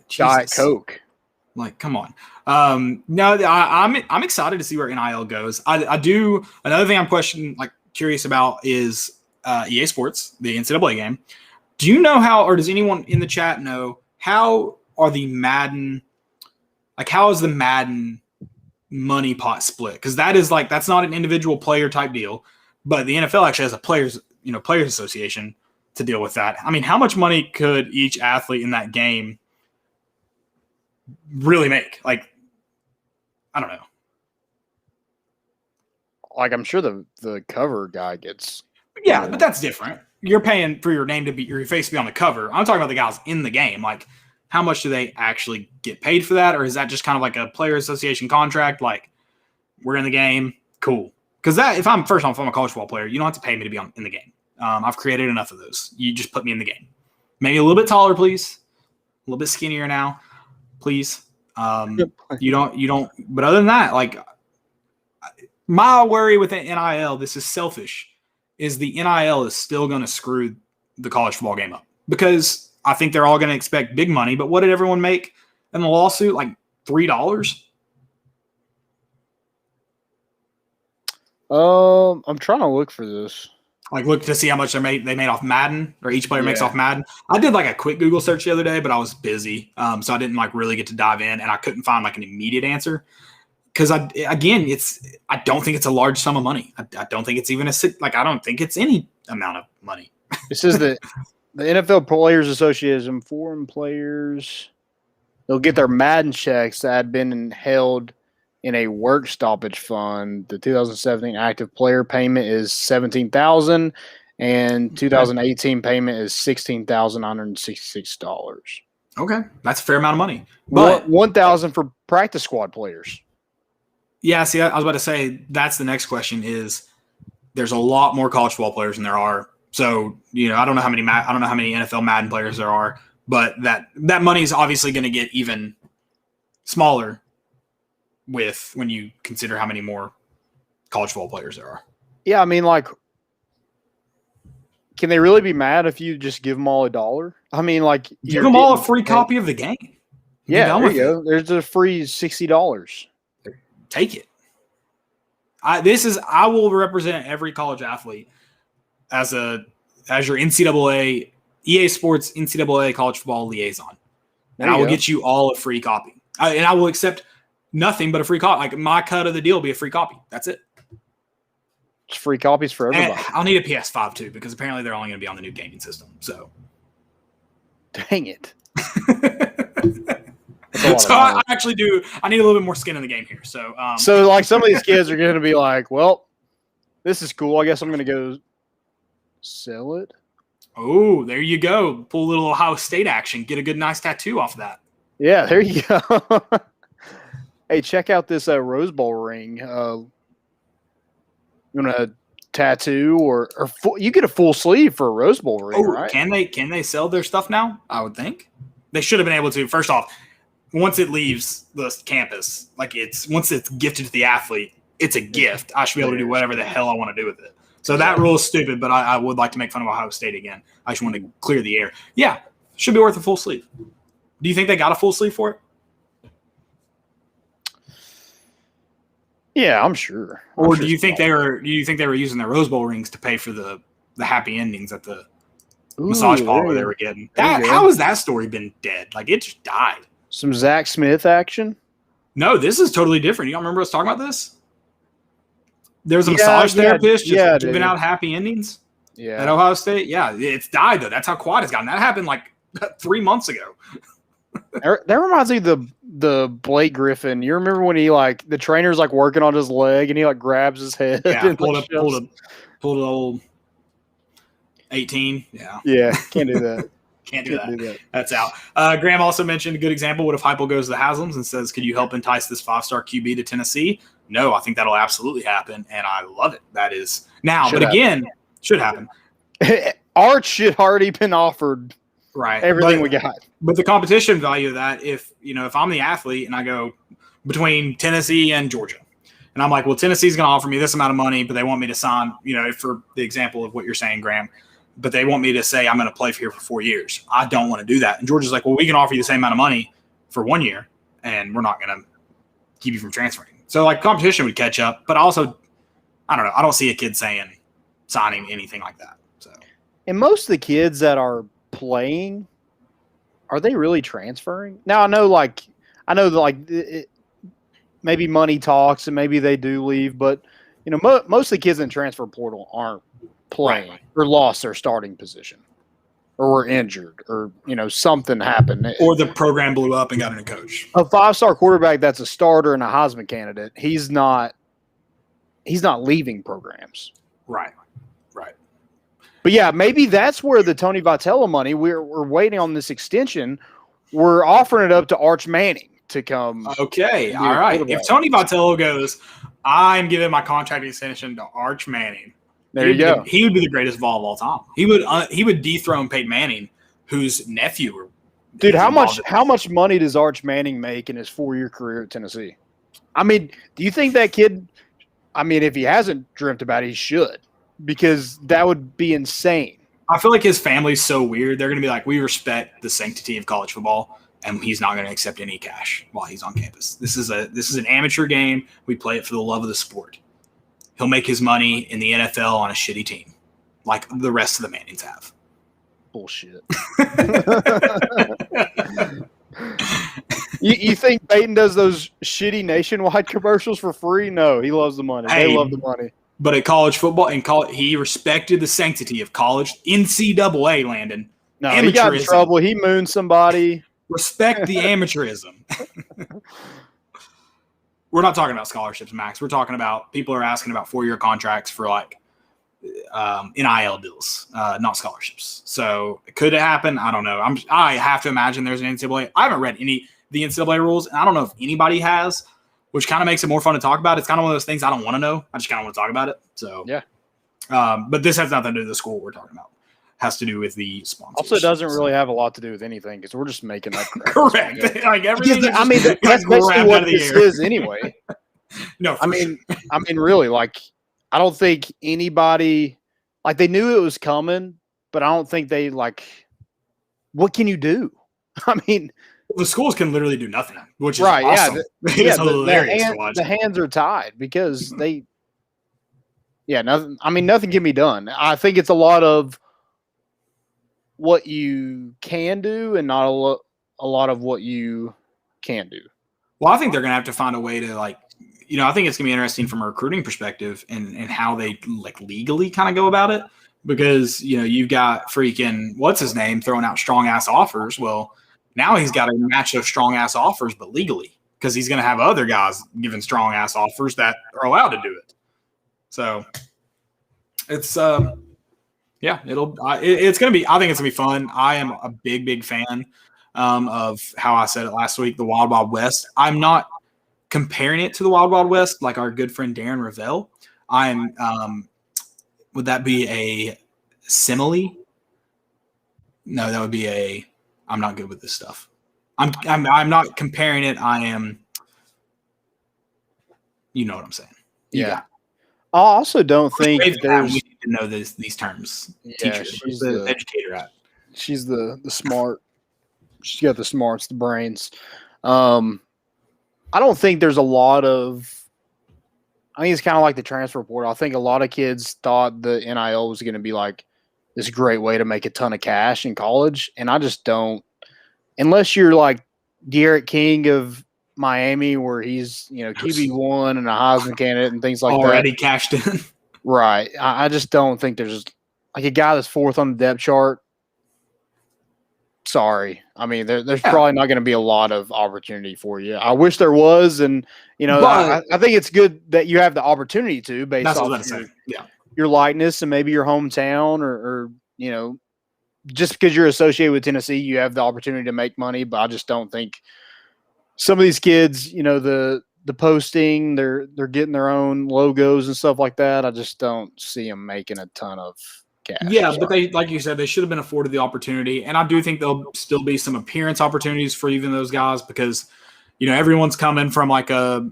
Diet Coke. Like, come on. No, I'm excited to see where NIL goes. I do. Another thing I'm curious about is EA Sports, the NCAA game. Do you know how, or does anyone in the chat know how are the Madden, like how is the Madden money pot split? Because that's not an individual player type deal, but the NFL actually has a players association to deal with that. I mean, how much money could each athlete in that game really make? Like, I don't know. Like, I'm sure the cover guy gets. Yeah, but that's different. You're paying for your name to be your face to be on the cover. I'm talking about the guys in the game. Like, how much do they actually get paid for that? Or is that just kind of like a player association contract? Like, we're in the game, cool. Because if I'm a college football player, you don't have to pay me to be in the game. I've created enough of those. You just put me in the game. Maybe a little bit taller, please. A little bit skinnier now, please. You don't. But other than that, like, my worry with the NIL, this is selfish, is the NIL is still going to screw the college football game up, because I think they're all going to expect big money. But what did everyone make in the lawsuit? Like $3? I'm trying to look for this. Like, look to see how much they made off Madden, or each player makes off Madden. I did like a quick Google search the other day, but I was busy, so I didn't like really get to dive in, and I couldn't find like an immediate answer. Because I don't think it's a large sum of money. I don't think it's even I don't think it's any amount of money. It says that the NFL Players Association, foreign players, they'll get their Madden checks that had been held in a work stoppage fund. The 2017 active player payment is $17,000, and 2018 payment is $16,966. Okay, that's a fair amount of money. But $1,000 for practice squad players. Yeah, see, I was about to say that's the next question. Is there's a lot more college football players than there are. So I don't know how many NFL Madden players there are, but that money is obviously going to get even smaller when you consider how many more college football players there are. Yeah, I mean, like, can they really be mad if you just give them all $1? I mean, like, give them all a free copy of the game. Yeah, there you go. There's a free $60. Take it. I will represent every college athlete as your NCAA, EA Sports NCAA college football liaison. And I will get you all a free copy. And I will accept nothing but a free copy. Like, my cut of the deal will be a free copy. That's it. It's free copies for everybody. And I'll need a PS5 too, because apparently they're only going to be on the new gaming system. So, dang it. So I actually do. I need a little bit more skin in the game here. So, like, some of these kids are going to be like, well, this is cool. I guess I'm going to go sell it. Oh, there you go. Pull a little Ohio State action. Get a good, nice tattoo off of that. Yeah, there you go. Hey, check out this Rose Bowl ring. You want a tattoo or you get a full sleeve for a Rose Bowl ring, right? Can they sell their stuff now? I would think they should have been able to. First off, once it leaves the campus, once it's gifted to the athlete, it's a gift. I should be able to do whatever the hell I want to do with it. So that rule is stupid, but I would like to make fun of Ohio State again. I just want to clear the air. Yeah, should be worth a full sleeve. Do you think they got a full sleeve for it? Yeah, I'm sure. Or do you think they were using their Rose Bowl rings to pay for the happy endings at the massage parlor they were getting? How has that story been dead? Like, it just died. Some Zach Smith action? No, this is totally different. You don't remember us talking about this? There was a massage therapist just giving out happy endings at Ohio State. Yeah, it's died, though. That's how quiet it's gotten. That happened like 3 months ago. That reminds me of the Blake Griffin. You remember when he the trainer's working on his leg and he grabs his head? Yeah, pulled an old 18. Yeah, can't do that. Can't do that. That's out. Graham also mentioned a good example. What if Heupel goes to the Haslam's and says, "Could you help entice this 5-star QB to Tennessee?" No, I think that'll absolutely happen, and I love it. That is now, should happen. Art should already been offered. Right, everything we got. But the competition value of that, if I'm the athlete and I go between Tennessee and Georgia, and I'm like, well, Tennessee's going to offer me this amount of money, but they want me to sign, for the example of what you're saying, Graham, but they want me to say I'm going to play here for 4 years. I don't want to do that. And Georgia's like, well, we can offer you the same amount of money for 1 year, and we're not going to keep you from transferring. So, competition would catch up. But also, I don't know. I don't see a kid signing anything like that. So, and most of the kids that are playing are they really transferring? Now I know maybe money talks and maybe they do leave, but most of the kids in the transfer portal aren't playing or lost their starting position or were injured or something happened or the program blew up and got a new coach. A 5-star quarterback that's a starter and a Heisman candidate, he's not leaving programs. Right. But yeah, maybe that's where the Tony Vitello money, we're waiting on this extension. We're offering it up to Arch Manning to come. Okay, all right. If Tony Vitello goes, I'm giving my contract extension to Arch Manning. There you go. He would be the greatest of all time. He would dethrone Peyton Manning, whose nephew. Dude, how much money does Arch Manning make in his 4-year career at Tennessee? I mean, do you think that kid? I mean, if he hasn't dreamt about it, he should, because that would be insane. I feel like his family's so weird. They're going to be like, we respect the sanctity of college football, and he's not going to accept any cash while he's on campus. This is an amateur game. We play it for the love of the sport. He'll make his money in the NFL on a shitty team, like the rest of the Mannings have. Bullshit. You think Peyton does those shitty nationwide commercials for free? No, he loves the money. They love the money. But at college football, he respected the sanctity of college. NCAA, Landon. No, he got in trouble. He mooned somebody. Respect the amateurism. We're not talking about scholarships, Max. We're talking about people are asking about 4-year contracts for like NIL deals, not scholarships. So could it happen? I don't know. I have to imagine there's an NCAA. I haven't read the NCAA rules, and I don't know if anybody has, which kind of makes it more fun to talk about. It's kind of one of those things I don't want to know. I just kind of want to talk about it. So yeah. But this has nothing to do with the school we're talking about. It has to do with the sponsors. Also, it doesn't really have a lot to do with anything because we're just making up crap. Correct. Like everything. I mean, that's basically what this is anyway. No, I mean, really, like, I don't think anybody, like, they knew it was coming, but I don't think they, like, what can you do? I mean, the schools can literally do nothing, which is awesome. Yeah, the hands are tied because nothing can be done. I think it's a lot of what you can do and not a lot of what you can do. Well, I think they're going to have to find a way to, like, I think it's going to be interesting from a recruiting perspective and how they, like, legally kind of go about it because, you've got freaking, what's his name, throwing out strong-ass offers. Well, now he's got to match those strong-ass offers, but legally, because he's going to have other guys giving strong-ass offers that are allowed to do it. So it's it's going to be – I think it's going to be fun. I am a big, big fan of how I said it last week, the Wild Wild West. I'm not comparing it to the Wild Wild West like our good friend Darren Ravel. I'm would that be a simile? No, that would be a – I'm not good with this stuff. I'm not comparing it. I am – you know what I'm saying. Yeah. I also don't think there's – we need to know these terms. Yeah, she's the educator at. She's the smart – she's got the smarts, the brains. I don't think there's a lot of – I think it's kind of like the transfer portal. I think a lot of kids thought the NIL was going to be like this great way to make a ton of cash in college, and I just don't – unless you're like De'Aaron King of Miami where he's, QB1 and a Heisman candidate and things like that. Already cashed in. Right. I just don't think there's like a guy that's 4th on the depth chart. Sorry. I mean, there's probably not going to be a lot of opportunity for you. I wish there was. And, I think it's good that you have the opportunity to based off your likeness and maybe your hometown or just because you're associated with Tennessee, you have the opportunity to make money. But I just don't think some of these kids, the posting, they're getting their own logos and stuff like that. I just don't see them making a ton of cash. Yeah, but they, like you said, they should have been afforded the opportunity. And I do think there'll still be some appearance opportunities for even those guys because, everyone's coming from like a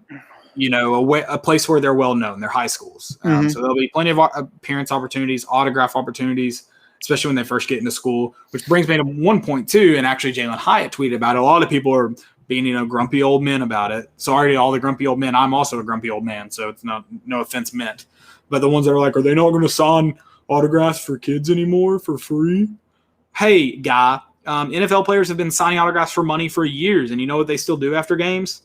place where they're well known, they're high schools. So there'll be plenty of appearance opportunities, autograph opportunities, especially when they first get into school, which brings me to 1.2. And actually Jalen Hyatt tweeted about it. A lot of people are being, grumpy old men about it. Sorry to all the grumpy old men. I'm also a grumpy old man, so it's no offense meant. But the ones that are like, are they not going to sign autographs for kids anymore for free? Hey, guy, NFL players have been signing autographs for money for years, and you know what they still do after games?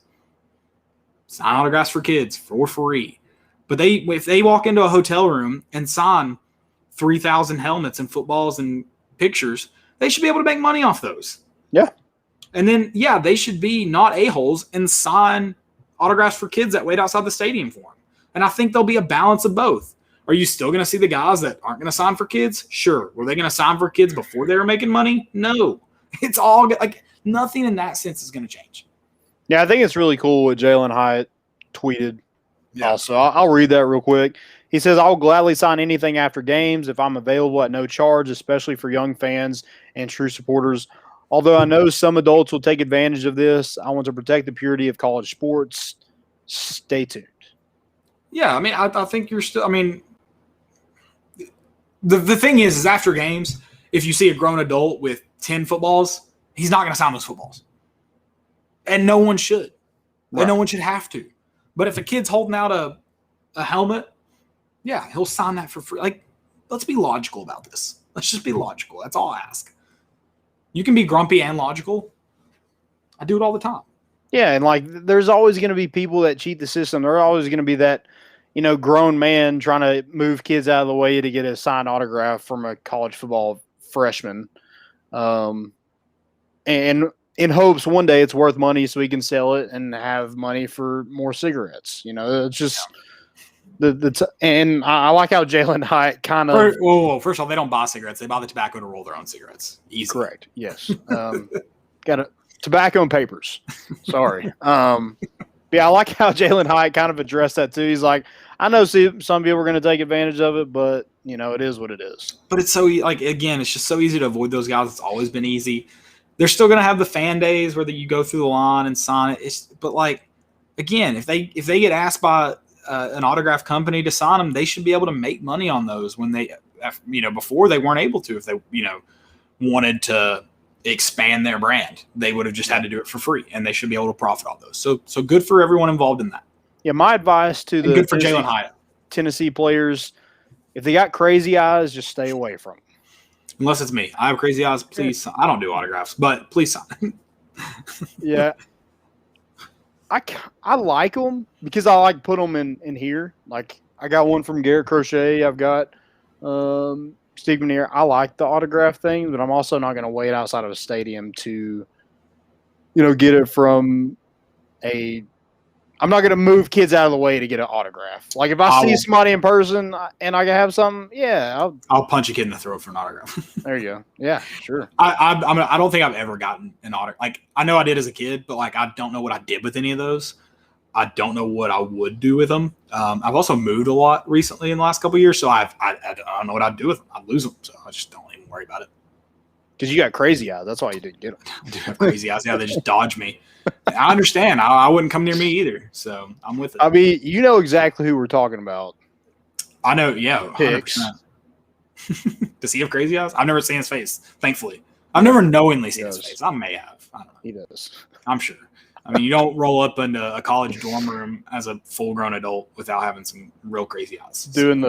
Sign autographs for kids for free. But if they walk into a hotel room and sign 3,000 helmets and footballs and pictures, they should be able to make money off those. Yeah. And then, they should be not a-holes and sign autographs for kids that wait outside the stadium for them. And I think there'll be a balance of both. Are you still going to see the guys that aren't going to sign for kids? Sure. Were they going to sign for kids before they were making money? No. It's all like nothing in that sense is going to change. Yeah, I think it's really cool what Jalen Hyatt tweeted. Yeah. Also, I'll read that real quick. He says, "I will gladly sign anything after games if I'm available at no charge, especially for young fans and true supporters. Although I know some adults will take advantage of this, I want to protect the purity of college sports. Stay tuned." Yeah, I mean, I think you're still – I mean, the thing is after games, if you see a grown adult with 10 footballs, he's not going to sign those footballs. And no one should. Right. And no one should have to. But if a kid's holding out a helmet, yeah, he'll sign that for free. Like, let's be logical about this. Let's just be logical. That's all I ask. You can be grumpy and logical. I do it all the time. Yeah, and like there's always going to be people that cheat the system. There's always going to be that, grown man trying to move kids out of the way to get a signed autograph from a college football freshman. And in hopes one day it's worth money so he can sell it and have money for more cigarettes. It's just and I like how Jalen Hyatt kind of. First of all, they don't buy cigarettes; they buy the tobacco to roll their own cigarettes. Easy. Correct. Yes. Got tobacco and papers. Sorry. Yeah, I like how Jalen Hyatt kind of addressed that too. He's like, I know some people are going to take advantage of it, but it is what it is. But it's so again, it's just so easy to avoid those guys. It's always been easy. They're still going to have the fan days where you go through the line and sign it. But again, if they get asked by an autograph company to sign them, they should be able to make money on those when they, before they weren't able to. If they, wanted to expand their brand, they would have just had to do it for free, and they should be able to profit on those. So good for everyone involved in that. Yeah, my advice to the good for Jalen Hyatt, Tennessee players, if they got crazy eyes, just stay away from them. Unless it's me. I have crazy eyes. Please, I don't do autographs, but please sign. Yeah. I like them because I like put them in here. Like I got one from Garrett Crochet. I've got Steve Manier. I like the autograph thing, but I'm also not going to wait outside of a stadium to, get it from I'm not going to move kids out of the way to get an autograph. Like if I see somebody in person and I can have something, yeah, I'll punch a kid in the throat for an autograph. There you go. Yeah, sure. I don't think I've ever gotten an autograph. Like I know I did as a kid, but I don't know what I did with any of those. I don't know what I would do with them. I've also moved a lot recently in the last couple of years, so I don't know what I'd do with them. I'd lose them, so I just don't even worry about it. Because you got crazy eyes. That's why you didn't get them. I do have crazy eyes. Yeah, they just dodge me. I understand. I wouldn't come near me either, so I'm with it. I mean, you know exactly who we're talking about. I know, yeah, 100%. Does he have crazy eyes? I've never seen his face, thankfully. I've never knowingly seen his face. I may have. I don't know. He does. I'm sure. I mean, you don't roll up into a college dorm room as a full-grown adult without having some real crazy eyes. Doing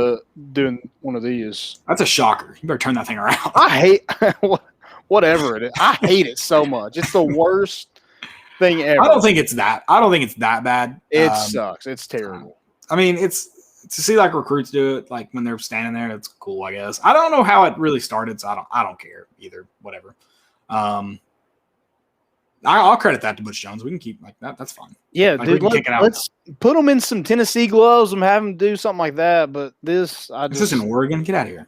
one of these. That's a shocker. You better turn that thing around. I hate whatever it is. I hate it so much. It's the worst thing ever. I don't think it's that bad. It sucks. It's terrible. I mean, it's to see recruits do it when they're standing there. It's cool, I guess. I don't know how it really started, so I don't care either. Whatever. I'll credit that to Butch Jones. We can keep that. That's fine. Yeah, dude. Let's put them in some Tennessee gloves and have them do something like that. But this is in Oregon. Get out of here.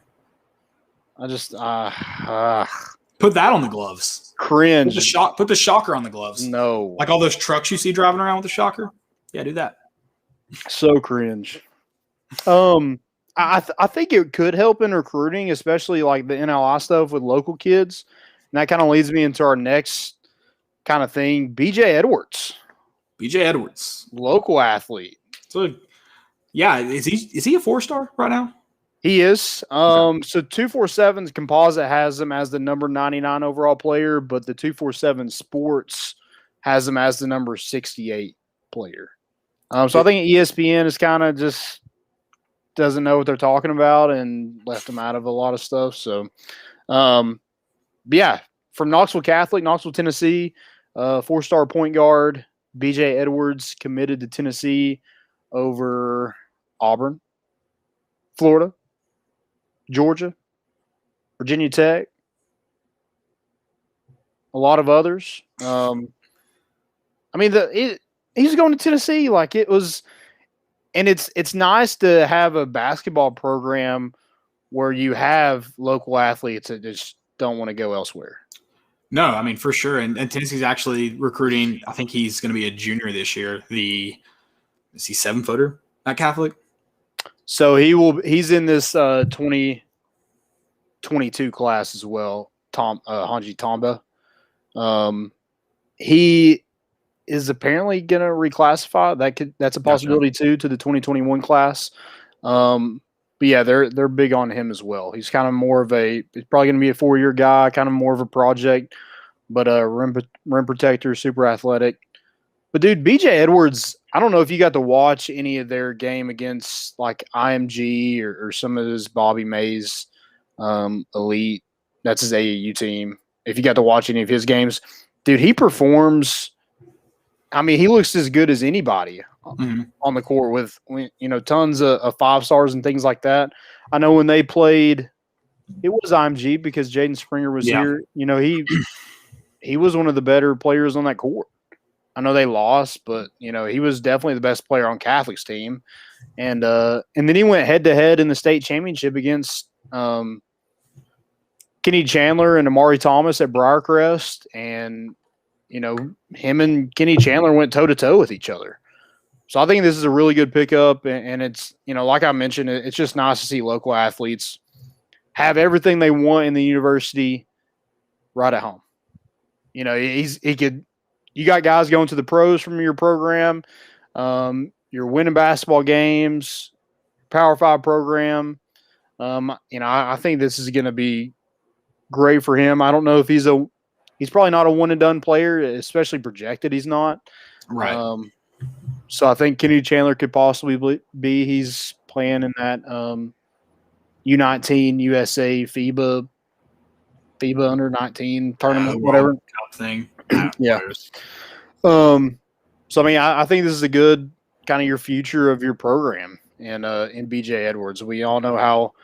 I just put that on the gloves. Cringe. Put the shocker on the gloves. No, like all those trucks you see driving around with the shocker. Yeah, do that. So cringe. I think it could help in recruiting, especially the NLI stuff with local kids. And that kind of leads me into our next kind of thing. BJ Edwards, local athlete. So, yeah, is he a 4-star right now? He is. So 247's composite has him as the number 99 overall player, but the 247 Sports has him as the number 68 player. So I think ESPN is kind of just doesn't know what they're talking about and left him out of a lot of stuff. So, yeah, from Knoxville Catholic, Knoxville, Tennessee, 4-star point guard B.J. Edwards committed to Tennessee over Auburn, Florida, Georgia, Virginia Tech, a lot of others. He's going to Tennessee like it was, and it's nice to have a basketball program where you have local athletes that just don't want to go elsewhere. No, I mean, for sure. And Tennessee's actually recruiting. I think he's going to be a junior this year. Is he 7-footer at Catholic? So he's in this 2022 class as well. Hanji Tamba. He is apparently going to reclassify. That's a possibility too to the 2021 class. But yeah, they're big on him as well. He's kind of more of he's probably going to be a 4-year guy, kind of more of a project, but rim protector, super athletic. But dude, BJ Edwards, I don't know if you got to watch any of their game against like IMG or some of his Bobby Mays elite. That's his AAU team. If you got to watch any of his games, dude, he performs. I mean, he looks as good as anybody on the court with, tons of 5-stars and things like that. I know when they played, it was IMG because Jaden Springer was here. He was one of the better players on that court. I know they lost, but, he was definitely the best player on Catholic's team. And then he went head-to-head in the state championship against Kenny Chandler and Amari Thomas at Briarcrest, and him and Kenny Chandler went toe-to-toe with each other. So I think this is a really good pickup, and it's, like I mentioned, it's just nice to see local athletes have everything they want in the university right at home. You got guys going to the pros from your program. You're winning basketball games, Power 5 program. I think this is going to be great for him. I don't know if he's probably not a one-and-done player, especially projected he's not. Right. So I think Kenny Chandler could possibly be. He's playing in that U19 USA FIBA under 19 tournament, whatever Cup thing. Yeah. So I mean, I think this is a good kind of your future of your program, and in BJ Edwards, we all know how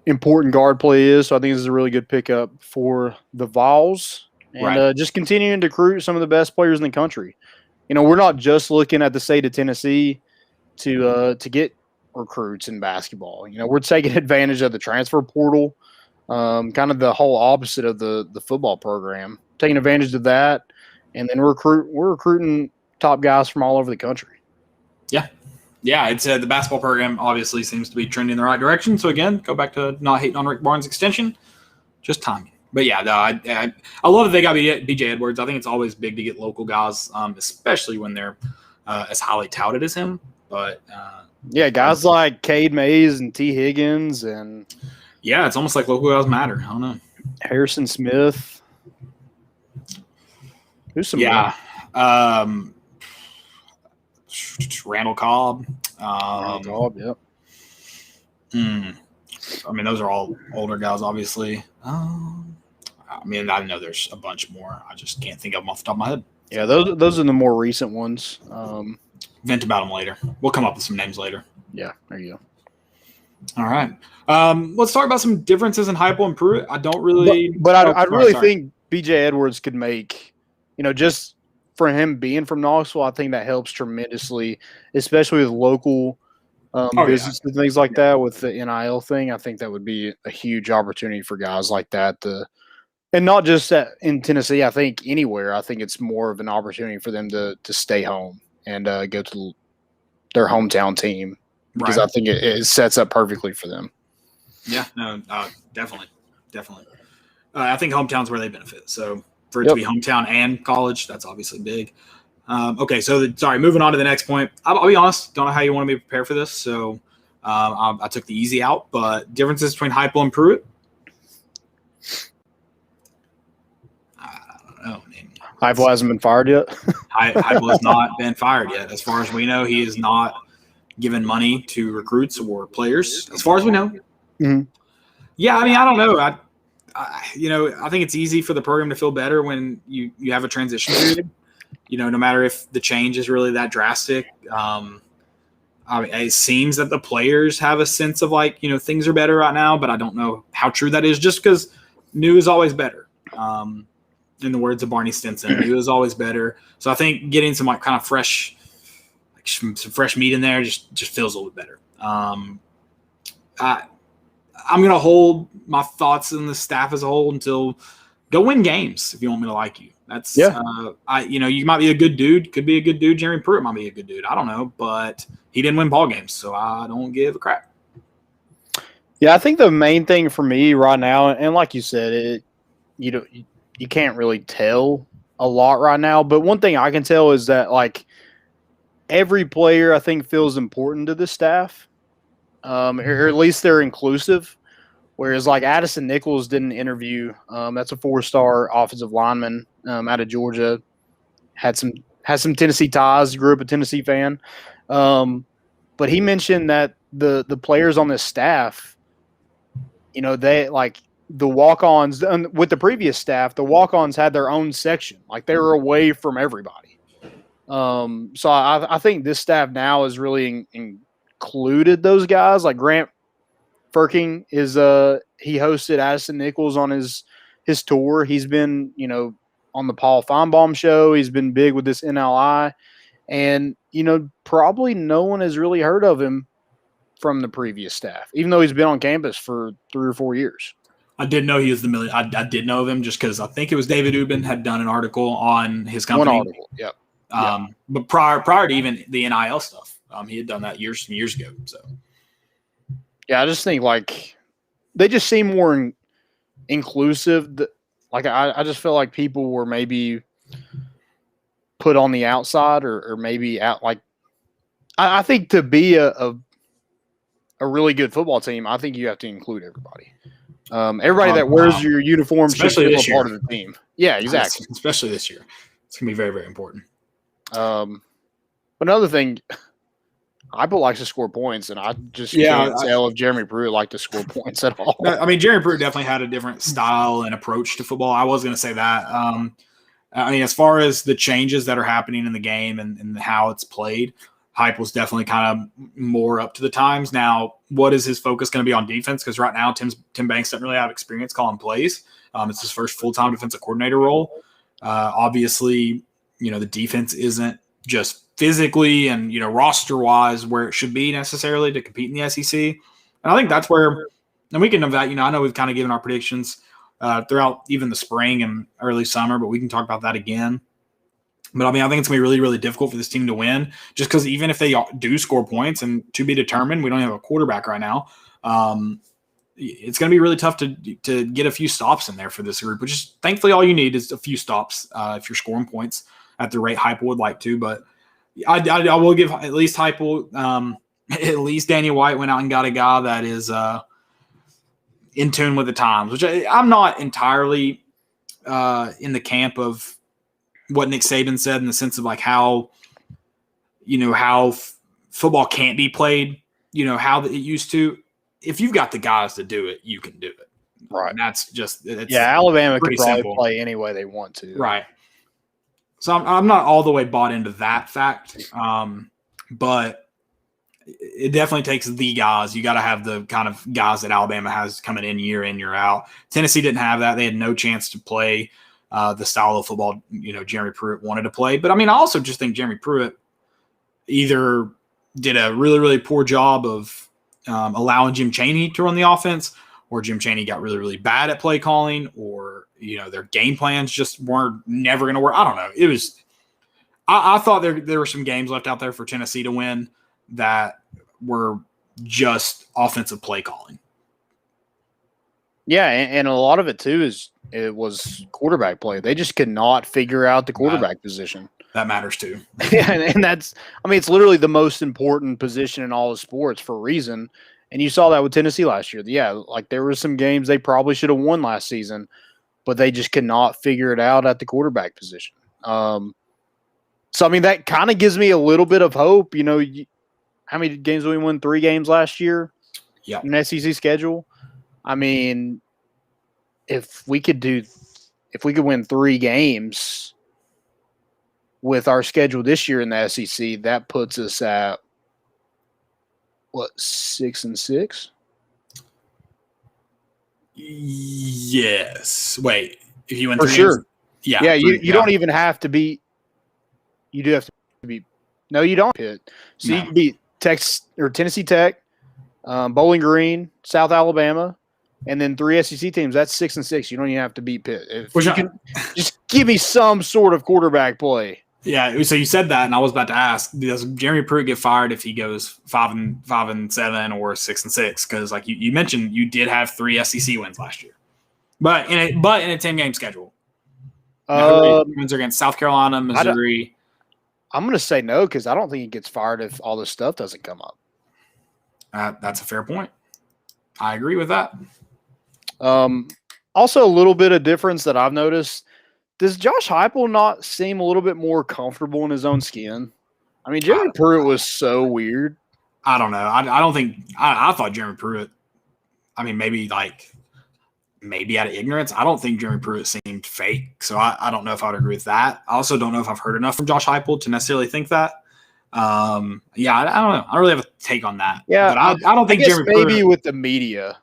important guard play is. So I think this is a really good pickup for the Vols, and just continuing to recruit some of the best players in the country. We're not just looking at the state of Tennessee to get recruits in basketball. We're taking advantage of the transfer portal, kind of the whole opposite of the football program, taking advantage of that, and then we're recruiting top guys from all over the country. Yeah, it's the basketball program obviously seems to be trending in the right direction. So again, go back to not hating on Rick Barnes' extension, just timing. But yeah, I love that they got BJ Edwards. I think it's always big to get local guys, especially when they're as highly touted as him. But guys like Cade Mays and T. Higgins, and it's almost like local guys matter. I don't know. Harrison Smith. Who's some? Yeah. Randall Cobb. Randall Cobb, yep. I mean, those are all older guys, obviously. I mean, I know there's a bunch more. I just can't think of them off the top of my head. Yeah, those are the more recent ones. Vent about them later. We'll come up with some names later. Yeah, there you go. All right. Let's talk about some differences in Heupel and Pruitt. I don't really – But I really think B.J. Edwards could make, just for him being from Knoxville, I think that helps tremendously, especially with local business and things like that with the NIL thing. I think that would be a huge opportunity for guys like that and not just in Tennessee. I think anywhere. I think it's more of an opportunity for them to stay home and go to their hometown team because I think it sets up perfectly for them. Yeah, no, definitely. I think hometown's where they benefit. So for it to be hometown and college, that's obviously big. Okay, so moving on to the next point. I'll be honest, don't know how you want to be prepared for this, so I took the easy out. But differences between Heupel and Pruitt? I don't know. Heupel hasn't been fired yet. Heupel has not been fired yet. As far as we know, he is not given money to recruits or players, as far as we know. Mm-hmm. Yeah, I mean, I don't know. I think it's easy for the program to feel better when you have a transition period. No matter if the change is really that drastic. It seems that the players have a sense of things are better right now, but I don't know how true that is, just because new is always better. In the words of Barney Stinson, new is always better. So I think getting some kind of fresh, some fresh meat in there just feels a little bit better. I'm going to hold my thoughts on the staff as a whole until go win games if you want me to like you. That's you might be a good dude, could be a good dude. Jeremy Pruitt might be a good dude. I don't know, but he didn't win ball games, so I don't give a crap. Yeah, I think the main thing for me right now, and like you said, you can't really tell a lot right now, but one thing I can tell is that every player I think feels important to the staff, or at least they're inclusive. Whereas Addison Nichols did an interview. That's a 4-star offensive lineman out of Georgia. Has some Tennessee ties. Grew up a Tennessee fan. But he mentioned that the players on this staff, they the walk-ons with the previous staff. The walk-ons had their own section. They were away from everybody. So I think this staff now has really included those guys. Grant Firking is he hosted Addison Nichols on his tour. He's been on the Paul Feinbaum show. He's been big with this NLI, and probably no one has really heard of him from the previous staff, even though he's been on campus for 3 or 4 years. I did know he was the million. I did know of him just because I think it was David Ubben had done an article on his company. One article, yep. But prior to even the NIL stuff, he had done that years and years ago. So. Yeah, I just think they just seem more inclusive. I just feel like people were maybe put on the outside or maybe out. I think to be a really good football team, I think you have to include everybody. Everybody that wears your uniform should feel a part of the team. Yeah, exactly. Especially this year, it's gonna be very, very important. Another thing. Heupel likes to score points, and I just can't tell if Jeremy Pruitt liked to score points at all. Jeremy Pruitt definitely had a different style and approach to football. I was going to say that. As far as the changes that are happening in the game and how it's played, Heupel's definitely kind of more up to the times. Now, what is his focus going to be on defense? Because right now, Tim Banks doesn't really have experience calling plays. It's his first full-time defensive coordinator role. Obviously, the defense isn't just physically and roster wise where it should be necessarily to compete in the SEC, and I think that's where, and we can know that I know we've kind of given our predictions throughout even the spring and early summer, but we can talk about that again. But I think it's gonna be really, really difficult for this team to win, just because even if they do score points, and to be determined, we don't have a quarterback right now. It's gonna be really tough to get a few stops in there for this group, which is thankfully all you need is a few stops if you're scoring points at the rate Heupel would like to, but. I will give at least Heupel, at least Danny White went out and got a guy that is in tune with the times, which I'm not entirely in the camp of what Nick Saban said in the sense of how football can't be played, how it used to. If you've got the guys to do it, you can do it. Right. And that's just Alabama could probably simple. Play any way they want to. Right. So I'm not all the way bought into that fact, but it definitely takes the guys. You got to have the kind of guys that Alabama has coming in, year out. Tennessee didn't have that. They had no chance to play the style of football, Jeremy Pruitt wanted to play. But, I also just think Jeremy Pruitt either did a really, really poor job of allowing Jim Chaney to run the offense, or Jim Chaney got really, really bad at play calling, or their game plans just weren't never going to work. I don't know. It was I thought there were some games left out there for Tennessee to win that were just offensive play calling. Yeah, and a lot of it too it was quarterback play. They just could not figure out the quarterback position. That matters too. Yeah, and that's it's literally the most important position in all of sports for a reason. And you saw that with Tennessee last year. Yeah, there were some games they probably should have won last season, but they just could not figure it out at the quarterback position. So, that kind of gives me a little bit of hope. How many games did we win? 3 games last year? Yeah. In an SEC schedule? if we could win 3 games with our schedule this year in the SEC, that puts us at what, 6-6? Yes. Wait. If you win For 3 sure. games, yeah. Yeah, you don't even have to beat. You do have to beat. No, you don't. Pitt. So No. you can beat Texas or Tennessee Tech, Bowling Green, South Alabama, and then 3 SEC teams. That's 6-6. You don't even have to beat Pitt. If you can just give me some sort of quarterback play. Yeah, so you said that, and I was about to ask: does Jeremy Pruitt get fired if he goes 5-7 or 6-6? Because, like you mentioned, you did have 3 SEC wins last year, but in a 10-game schedule. Wins are against South Carolina, Missouri. I'm going to say no because I don't think he gets fired if all this stuff doesn't come up. That's a fair point. I agree with that. Also, a little bit of difference that I've noticed. Does Josh Heupel not seem a little bit more comfortable in his own skin? I mean, Jeremy Pruitt was so weird. I don't know. I don't think – I thought Jeremy Pruitt – I mean, maybe out of ignorance. I don't think Jeremy Pruitt seemed fake, so I don't know if I would agree with that. I also don't know if I've heard enough from Josh Heupel to necessarily think that. I don't know. I don't really have a take on that. Yeah, but I don't think Jeremy maybe Pruitt – with the media.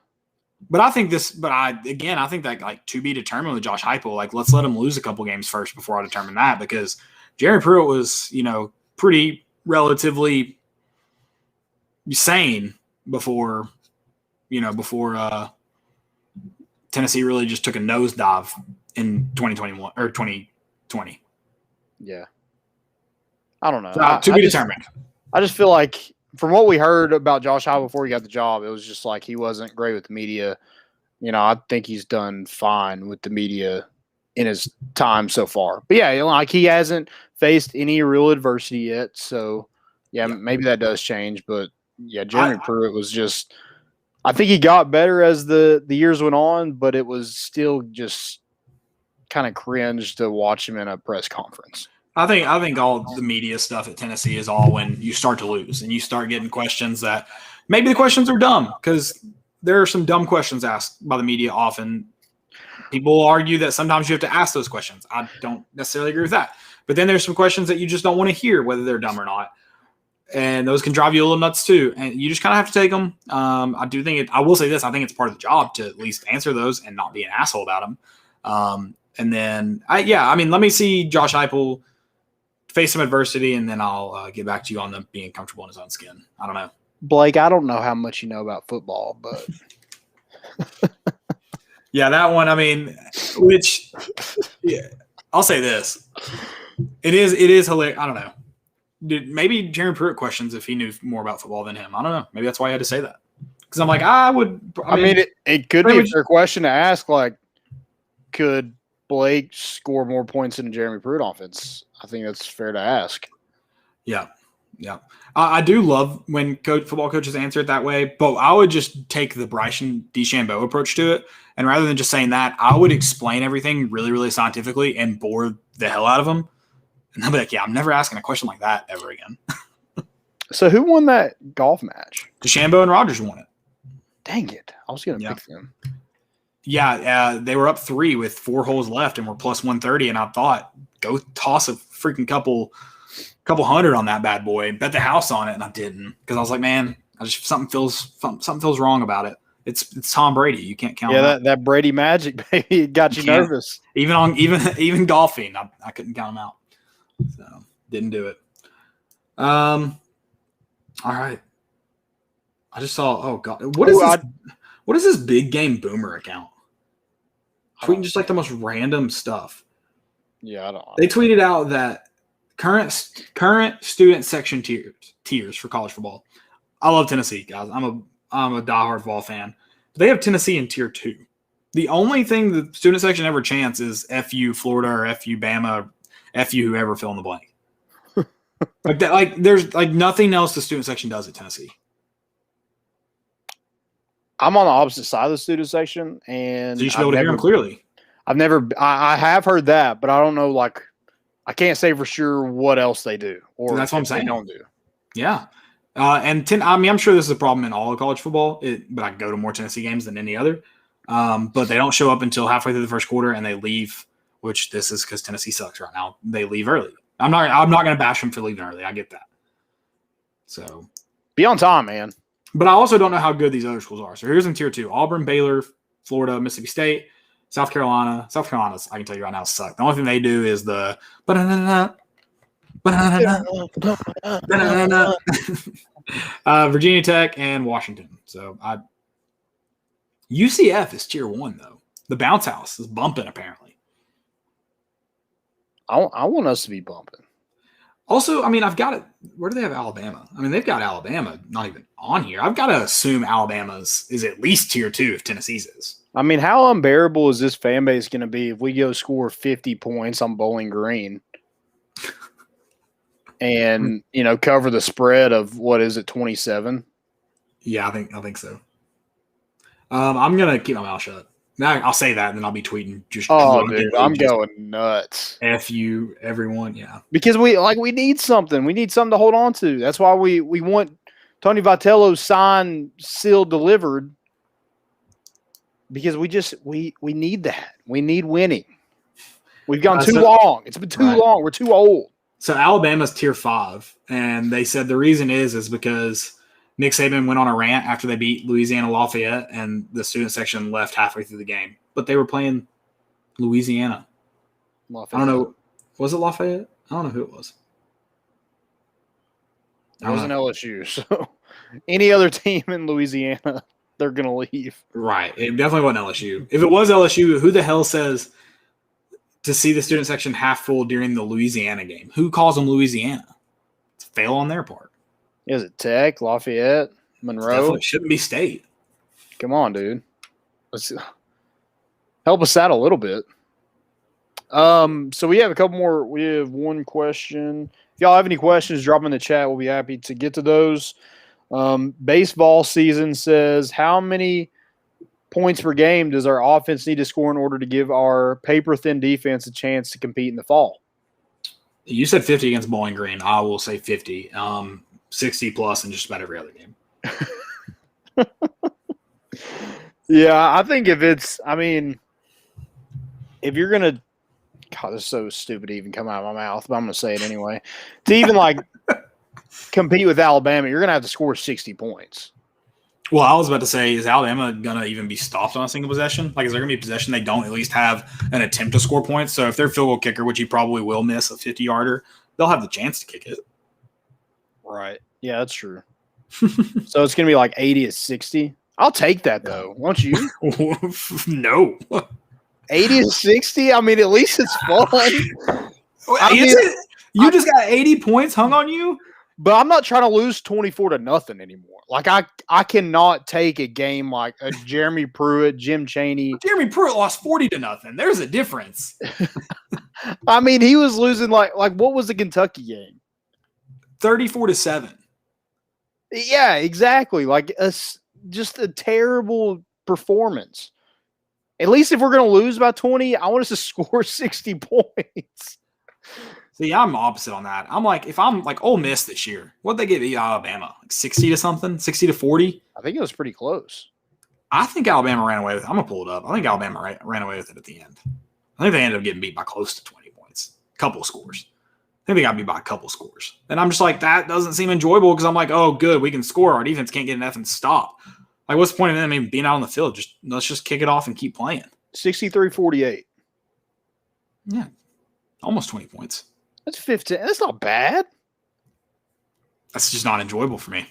But I think I think that, like, to be determined with Josh Heupel, like, let's let him lose a couple games first before I determine that, because Jeremy Pruitt was, pretty relatively sane before Tennessee really just took a nosedive in 2021 or 2020. Yeah. I don't know. To be determined. I just feel like from what we heard about Josh Heupel before he got the job, it was just like he wasn't great with the media. I think he's done fine with the media in his time so far. But yeah, like he hasn't faced any real adversity yet. So yeah, maybe that does change. But yeah, Jeremy Pruitt was just – I think he got better as the years went on, but it was still just kind of cringe to watch him in a press conference. I think all the media stuff at Tennessee is all when you start to lose and you start getting questions that maybe the questions are dumb, because there are some dumb questions asked by the media often. People will argue that sometimes you have to ask those questions. I don't necessarily agree with that. But then there's some questions that you just don't want to hear, whether they're dumb or not. And those can drive you a little nuts too. And you just kind of have to take them. I will say this. I think it's part of the job to at least answer those and not be an asshole about them. And then, let me see Josh Heupel face some adversity, and then I'll get back to you on them being comfortable in his own skin. I don't know. Blake, I don't know how much you know about football, but yeah, that one. I mean, I'll say this: it is hilarious. I don't know. Dude, maybe Jeremy Pruitt questions if he knew more about football than him. I don't know. Maybe that's why he had to say that. Because I'm like, I mean, it could be a fair question to ask. Like, could Blake score more points than Jeremy Pruitt offense? I think that's fair to ask. Yeah. I do love when football coaches answer it that way, but I would just take the Bryson DeChambeau approach to it. And rather than just saying that, I would explain everything really, really scientifically and bore the hell out of them. And they'll be like, yeah, I'm never asking a question like that ever again. So who won that golf match? DeChambeau and Rogers won it. Dang it. I was going to pick them. Yeah, they were up 3 with 4 holes left and were plus 130. And I thought, go toss a freaking couple hundred on that bad boy, bet the house on it. And I didn't, because I was like, man, something feels wrong about it. It's Tom Brady. You can't count. Yeah, that Brady magic, baby, it got you nervous. Even golfing, I couldn't count him out. So didn't do it. All right. I just saw. Oh God, what is this Big Game Boomer account? Tweeting just like the most random stuff. Yeah, I don't. They tweeted out that current student section tiers for college football. I love Tennessee, guys. I'm a diehard ball fan. They have Tennessee in tier 2. The only thing the student section ever chants is FU Florida or FU Bama, or FU whoever, fill in the blank. Like that. Like there's like nothing else the student section does at Tennessee. I'm on the opposite side of the student section, and so you should be able to hear them clearly. I have heard that, but I don't know. Like, I can't say for sure what else they do, or that's what I'm saying. They don't do. Yeah, I'm sure this is a problem in all of college football, but I go to more Tennessee games than any other. But they don't show up until halfway through the first quarter, and they leave. Which this is because Tennessee sucks right now. They leave early. I'm not going to bash them for leaving early. I get that. So be on time, man. But I also don't know how good these other schools are. So here's in tier 2: Auburn, Baylor, Florida, Mississippi State, South Carolina. South Carolina's, I can tell you right now, suck. The only thing they do is the Virginia Tech and Washington. So UCF is tier 1 though. The bounce house is bumping apparently. I want us to be bumping. Also, I mean, I've got it. Where do they have Alabama? I mean, they've got Alabama not even on here. I've got to assume Alabama's is at least tier 2 if Tennessee's is. I mean, how unbearable is this fan base going to be if we go score 50 points on Bowling Green and, cover the spread of, 27? Yeah, I think so. I'm going to keep my mouth shut. Now I'll say that and then I'll be tweeting. Dude, I'm going nuts. F you, everyone. Yeah. Because we need something. We need something to hold on to. That's why we want Tony Vitello signed, sealed, delivered. Because we need that. We need winning. We've gone too long. It's been too long. We're too old. So Alabama's tier 5, and they said the reason is because Nick Saban went on a rant after they beat Louisiana Lafayette, and the student section left halfway through the game. But they were playing Louisiana. Lafayette. I don't know. Was it Lafayette? I don't know who it was. It wasn't LSU. So any other team in Louisiana, they're going to leave. Right. It definitely wasn't LSU. If it was LSU, who the hell says to see the student section half full during the Louisiana game? Who calls them Louisiana? It's a fail on their part. Is it Tech, Lafayette, Monroe? Definitely shouldn't be State. Come on, dude. Let's help us out a little bit. So we have a couple more. We have one question. If y'all have any questions, drop them in the chat. We'll be happy to get to those. Baseball season says, how many points per game does our offense need to score in order to give our paper-thin defense a chance to compete in the fall? You said 50 against Bowling Green. I will say 50. 60 plus in just about every other game. Yeah, I think if you're going to – God, this is so stupid to even come out of my mouth, but I'm going to say it anyway. To even, compete with Alabama, you're going to have to score 60 points. Well, I was about to say, is Alabama going to even be stopped on a single possession? Is there going to be a possession they don't at least have an attempt to score points? So if their field goal kicker, which he probably will miss a 50-yarder, they'll have the chance to kick it. Right. Yeah, that's true. So it's going to be 80 to 60. I'll take that, though. Won't you? No. 80 to 60? I mean, at least it's fun. You just got 80 points hung on you? But I'm not trying to lose 24-0 anymore. I cannot take a game like a Jeremy Pruitt, Jim Chaney. Jeremy Pruitt lost 40-0. There's a difference. I mean, he was losing like what was the Kentucky game? 34-7. Yeah, exactly. Just a terrible performance. At least if we're going to lose by 20, I want us to score 60 points. See, I'm opposite on that. I'm if I'm Ole Miss this year, what'd they get Alabama? 60 to something? 60 to 40? I think it was pretty close. I think Alabama ran away with it. I'm going to pull it up. I think Alabama ran away with it at the end. I think they ended up getting beat by close to 20 points. A couple scores. I think they got beat by a couple scores. And I'm just that doesn't seem enjoyable because I'm oh, good, we can score. Our defense can't get an effing stop. What's the point of them even being out on the field? Let's just kick it off and keep playing. 63-48. Yeah. Almost 20 points. That's 15. That's not bad. That's just not enjoyable for me.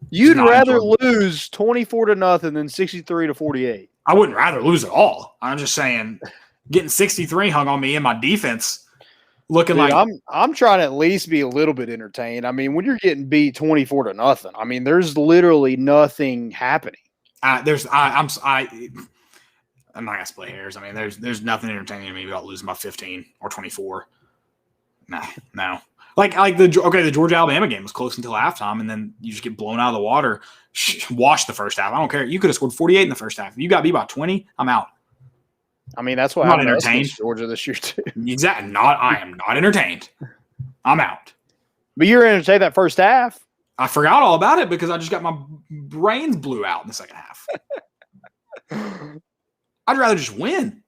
You'd rather lose 24-0 than 63-48. I wouldn't rather lose at all. I'm just saying getting 63 hung on me and my defense looking I'm trying to at least be a little bit entertained. I mean, when you're getting beat 24-0, I mean, there's literally nothing happening. I'm not gonna split hairs. I mean, there's nothing entertaining to me about losing by 15 or 24. No. The Georgia Alabama game was close until halftime, and then you just get blown out of the water. Wash the first half. I don't care. You could have scored 48 in the first half. If you got beat by 20, I'm out. I mean, that's why I'm not entertained. Georgia this year too. Exactly. I am not entertained. I'm out. But you're entertained that first half. I forgot all about it because I just got my brains blew out in the second half. I'd rather just win.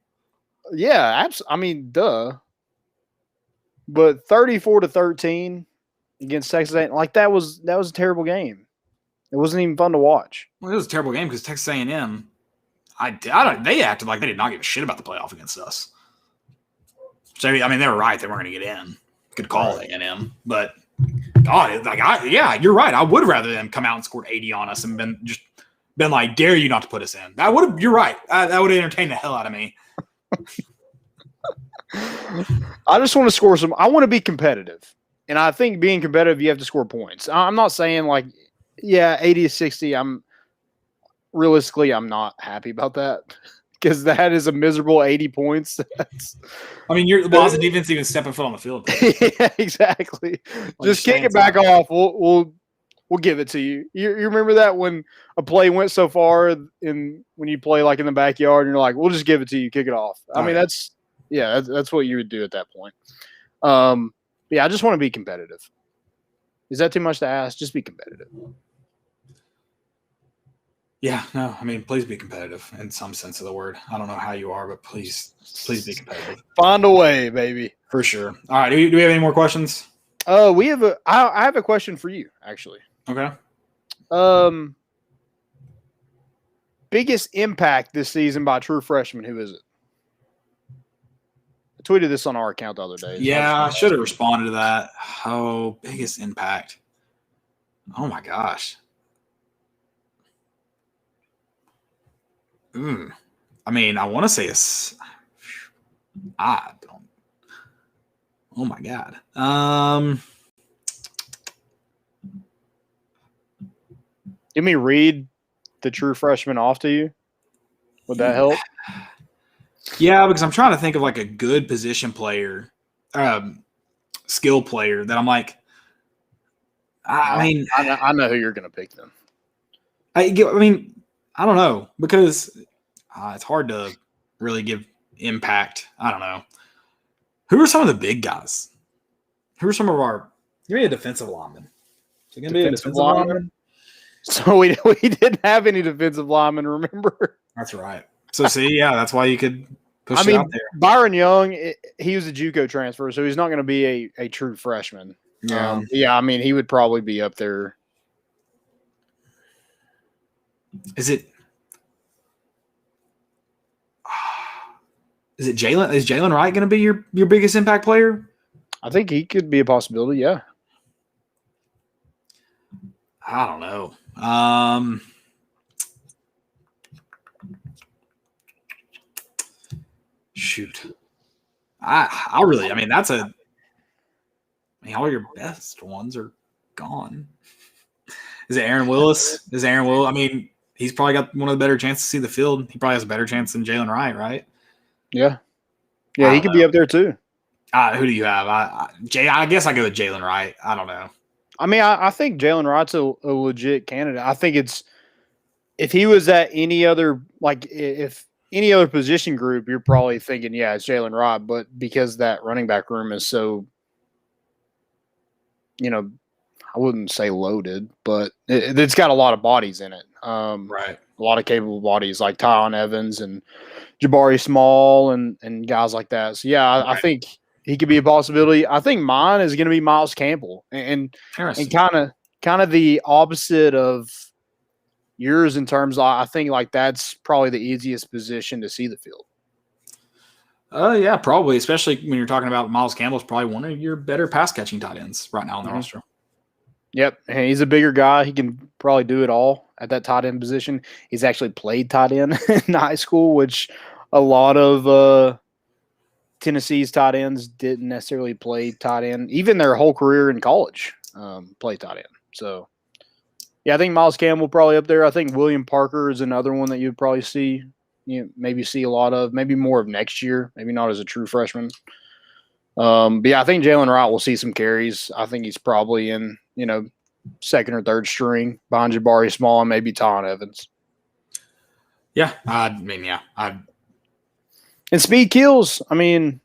Yeah, I mean, duh. But 34-13 against Texas A&M, like that was a terrible game. It wasn't even fun to watch. Well, it was a terrible game because Texas A&M, they acted like they did not give a shit about the playoff against us. So I mean, they were right; they weren't going to get in. Good call, A&M, but God, you're right. I would rather them come out and scored 80 on us and been like, dare you not to put us in. You're right. That would entertain the hell out of me. I just want to score some. I want to be competitive, and I think being competitive, you have to score points. I'm not saying like, 80-60. I'm not happy about that because that is a miserable 80 points. I mean, your Boston defense even stepping foot on the field. Yeah, exactly. Just kick it back off. We'll give it to you. You remember that when a play went so far when you play like in the backyard and you're like, we'll just give it to you, kick it off. I mean, that's what you would do at that point. I just want to be competitive. Is that too much to ask? Just be competitive. Yeah, no, I mean, please be competitive in some sense of the word. I don't know how you are, but please be competitive. Find a way, baby. For sure. All right, do we have any more questions? I have a question for you, actually. Okay. Biggest impact this season by true freshman, who is it? I tweeted this on our account the other day. Yeah, I should have responded to that. Oh, biggest impact. Oh my gosh. I mean, I want to say I don't. Oh my God. Let me read the true freshman off to you. Would that help? Yeah, because I'm trying to think of like a good position player, skill player that I'm like. I know who you're going to pick then. I mean, I don't know because it's hard to really give impact. I don't know. Who are some of the big guys? Who are some of our? Give me a defensive lineman. Is it going to be a defensive lineman? So we didn't have any defensive linemen. Remember? That's right. So see, yeah, that's why you could push it out there. Byron Young, he was a JUCO transfer, so he's not going to be a true freshman. Yeah. I mean, he would probably be up there. Is it Jalen? Is Jalen Wright going to be your biggest impact player? I think he could be a possibility. Yeah. I don't know. Shoot. I really. I mean, all your best ones are gone. Is it Aaron Willis? I mean, he's probably got one of the better chances to see the field. He probably has a better chance than Jalen Wright, right? Yeah. Yeah, he could be up there too. Who do you have? I guess I go with Jalen Wright. I don't know. I mean, I think Jalen Wright's a legit candidate. I think if he was at any other if any other position group, you're probably thinking, yeah, it's Jalen Wright. But because that running back room is so, I wouldn't say loaded, but it's got a lot of bodies in it. Right. A lot of capable bodies like Tyon Evans and Jabari Small and guys like that. So, yeah, I think he could be a possibility. I think mine is going to be Miles Campbell and kind of the opposite of yours in terms of I think like that's probably the easiest position to see the field. Yeah, probably, especially when you're talking about Miles Campbell's probably one of your better pass catching tight ends right now in the roster. Yep, and he's a bigger guy. He can probably do it all at that tight end position. He's actually played tight end in high school, which a lot of Tennessee's tight ends didn't necessarily play tight end. Even their whole career in college play tight end. So, yeah, I think Miles Campbell probably up there. I think William Parker is another one that you'd probably see. Maybe see a lot of, maybe more of next year, maybe not as a true freshman. But yeah, I think Jalen Wright will see some carries. I think he's probably in, second or third string behind Jabari Small and maybe Tyon Evans. Yeah, I mean, yeah. And speed kills. I mean,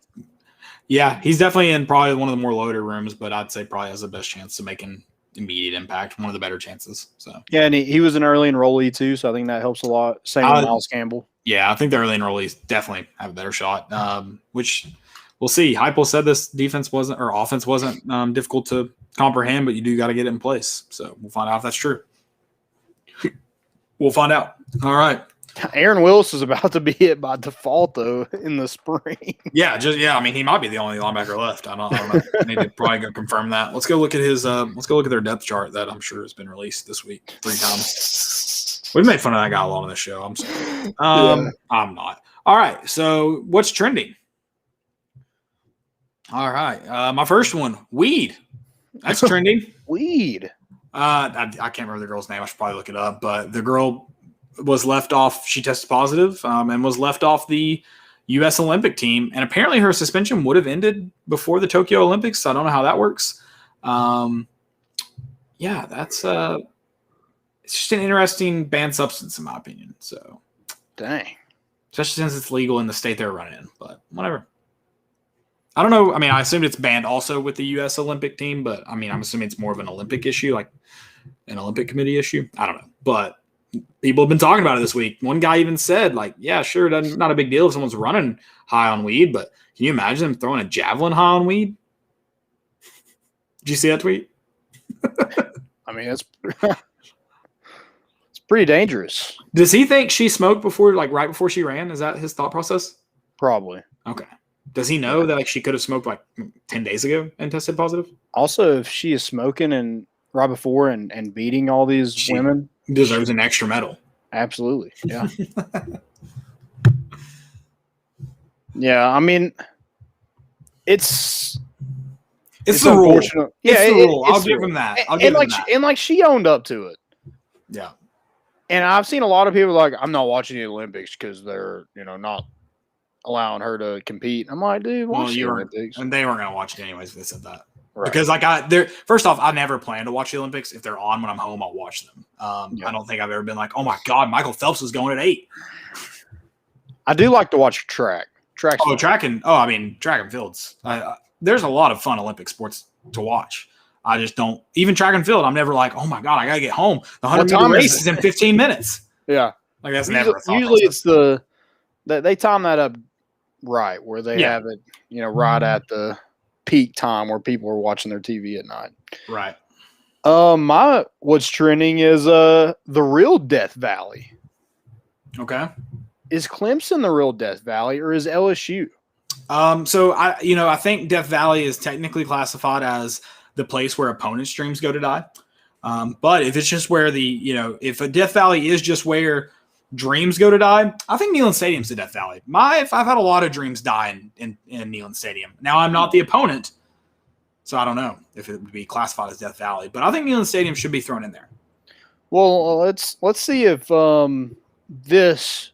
yeah, he's definitely in probably one of the more loaded rooms, but I'd say probably has the best chance of making immediate impact, one of the better chances. So yeah, and he was an early enrollee too, so I think that helps a lot. Same with Miles Campbell. Yeah, I think the early enrollees definitely have a better shot, which we'll see. Heupel said this offense wasn't difficult to comprehend, but you do got to get it in place. So we'll find out if that's true. We'll find out. All right. Aaron Willis is about to be hit by default though in the spring. Yeah. I mean, he might be the only linebacker left. I don't know. I need to probably go confirm that. Let's go look at his. Let's go look at their depth chart that I'm sure has been released this week 3 times. We've made fun of that guy a lot on the show. I'm sorry. I'm not. All right. So what's trending? All right. My first one, weed. That's trending. Weed. I can't remember the girl's name. I should probably look it up. But the girl was left off. She tested positive and was left off the U.S. Olympic team. And apparently her suspension would have ended before the Tokyo Olympics. So I don't know how that works. Yeah, that's it's just an interesting banned substance in my opinion. So dang. Especially since it's legal in the state they're running in. But whatever. I don't know. I mean, I assumed it's banned also with the U.S. Olympic team, but I mean, I'm assuming it's more of an Olympic issue, like an Olympic committee issue. I don't know. But people have been talking about it this week. One guy even said, like, yeah, sure, not a big deal if someone's running high on weed, but can you imagine them throwing a javelin high on weed? Did you see that tweet? I mean, it's pretty dangerous. Does he think she smoked before, like right before she ran? Is that his thought process? Probably. Okay. Does he know that like she could have smoked like 10 days ago and tested positive? Also, if she is smoking and right before and beating all these women, deserves an extra medal. Absolutely. Yeah. Yeah. I mean, it's the rule. Yeah, it's the rule. I'll give him that. And she owned up to it. Yeah. And I've seen a lot of people like, I'm not watching the Olympics because they're, not allowing her to compete. I'm like, dude, watch the Olympics. And they weren't going to watch it anyways if they said that. Right. Because first off, I never plan to watch the Olympics. If they're on when I'm home, I'll watch them. I don't think I've ever been like, oh my God, Michael Phelps is going at 8. I do like to watch track. Track and fields. There's a lot of fun Olympic sports to watch. I just don't, even track and field, I'm never like, oh my God, I got to get home. The 100-meter race is in 15 minutes. Yeah. Like that's never a thought usually process. They time that up right where they have it, right at the peak time where people are watching their TV at night. Right. What's trending is the real Death Valley. Okay. Is Clemson the real Death Valley or is LSU? So I think Death Valley is technically classified as the place where opponents' dreams go to die. But if it's just where if a Death Valley is just where dreams go to die, I think Neyland Stadium's the Death Valley. I've had a lot of dreams die in Neyland Stadium. Now I'm not the opponent, so I don't know if it would be classified as Death Valley. But I think Neyland Stadium should be thrown in there. Well, let's see if this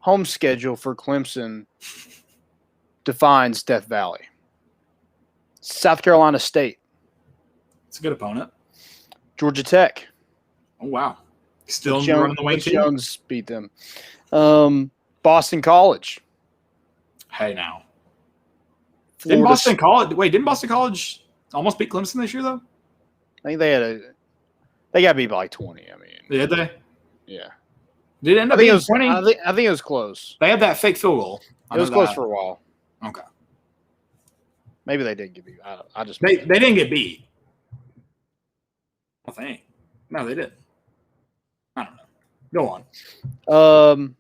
home schedule for Clemson defines Death Valley. South Carolina State. It's a good opponent. Georgia Tech. Oh wow. Still running the way too. Jones beat them. Boston College. Hey now. Didn't Boston College almost beat Clemson this year though? I think they got beat by like 20. I mean, did they? Yeah. Did it end up being 20? I think it was close. They had that fake field goal. It was close for a while. Okay. Maybe they did get beat. They didn't get beat. I think. No, they did. I don't know. Go on.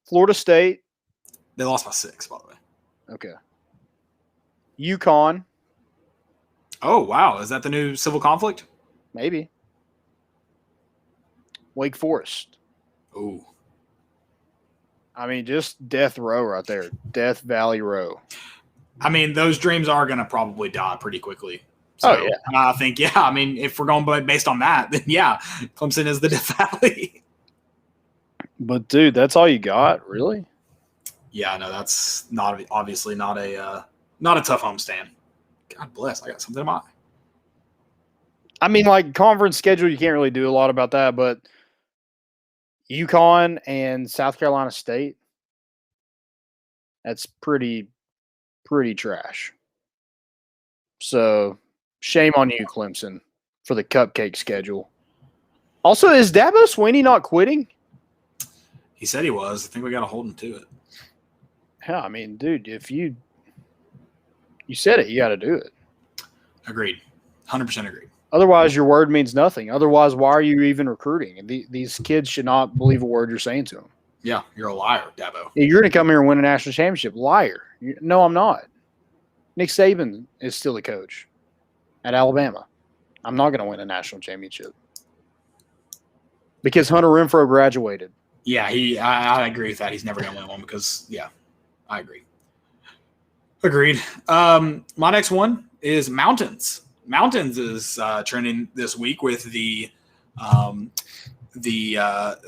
Florida State. They lost by 6, by the way. Okay. UConn. Oh, wow. Is that the new civil conflict? Maybe. Wake Forest. Ooh. I mean, just death row right there. Death Valley Row. I mean, those dreams are going to probably die pretty quickly. So yeah. I think, I mean, if we're going based on that, then yeah, Clemson is the Death Valley. But, dude, that's all you got? Really? Yeah, no, that's obviously not a tough homestand. God bless. I got something in my eye. I mean, like, conference schedule, you can't really do a lot about that, but UConn and South Carolina State, that's pretty trash. So Shame on you, Clemson, for the cupcake schedule. Also, is Dabo Swinney not quitting? He said he was. I think we got to hold him to it. Yeah, I mean, dude, if you said it, you got to do it. Agreed. 100% agreed. Otherwise, your word means nothing. Otherwise, why are you even recruiting? And these kids should not believe a word you're saying to them. Yeah, you're a liar, Dabo. You're going to come here and win a national championship. Liar. No, I'm not. Nick Saban is still the coach at Alabama. I'm not going to win a national championship because Hunter Renfrow graduated. Yeah, I agree with that. He's never going to win one because, yeah, I agree. Agreed. My next one is Mountains. Mountains is trending this week with the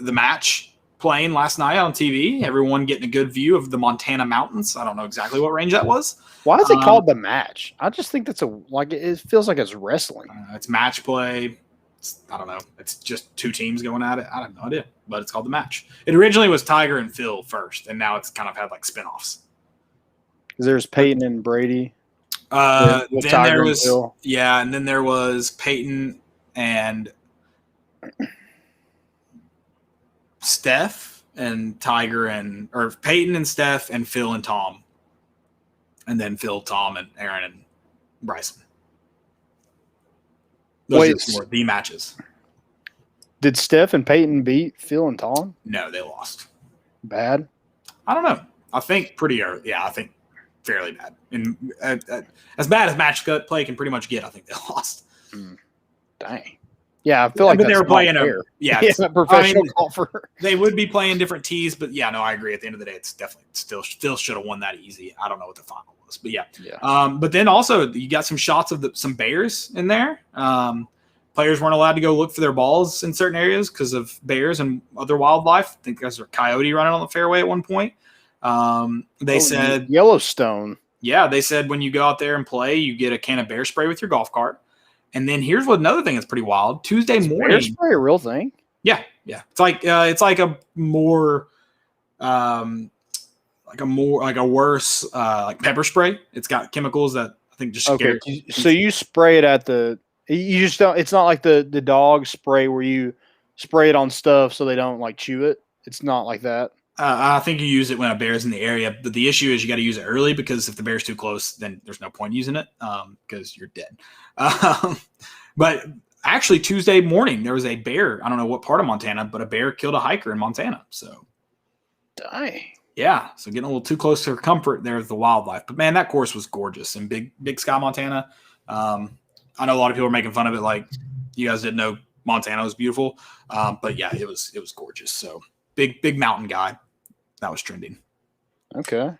match playing last night on TV. Everyone getting a good view of the Montana mountains. I don't know exactly what range that was. Why is it called the match? I just think that's it feels like it's wrestling. It's match play. I don't know. It's just two teams going at it. I have no idea, but it's called the match. It originally was Tiger and Phil first, and now it's kind of had like spinoffs. There's Peyton and Brady. Then there was and then there was Peyton and Steph and Tiger or Peyton and Steph and Phil and Tom. And then Phil, Tom, and Aaron and Bryson. Those are the matches. Did Steph and Peyton beat Phil and Tom? No, they lost. Bad? I don't know. I think pretty early. Yeah, I think fairly bad. And as bad as match play can pretty much get, I think they lost. Dang. Yeah, I feel like they were playing a professional golfer. They would be playing different tees, but yeah, no, I agree. At the end of the day, it's definitely still should have won that easy. I don't know what the final was, but yeah. But then also you got some shots of some bears in there. Players weren't allowed to go look for their balls in certain areas because of bears and other wildlife. I think there's a coyote running on the fairway at one point. They said Yellowstone. Yeah, they said when you go out there and play, you get a can of bear spray with your golf cart. And then here's another thing that's pretty wild. Tuesday morning. Bear spray a real thing? Yeah. It's like a more like a worse like pepper spray. It's got chemicals that I think just scare. So you spray it at you just don't. It's not like the dog spray where you spray it on stuff so they don't like chew it. It's not like that. I think you use it when a bear's in the area, but the issue is you got to use it early because if the bear's too close, then there's no point using it because you're dead. But actually, Tuesday morning there was a bear. I don't know what part of Montana, but a bear killed a hiker in Montana. So, dang. Yeah, so getting a little too close to her comfort there with the wildlife. But man, that course was gorgeous in Big Sky, Montana. I know a lot of people are making fun of it, like you guys didn't know Montana was beautiful, but yeah, it was gorgeous. So big mountain guy. That was trending. Okay.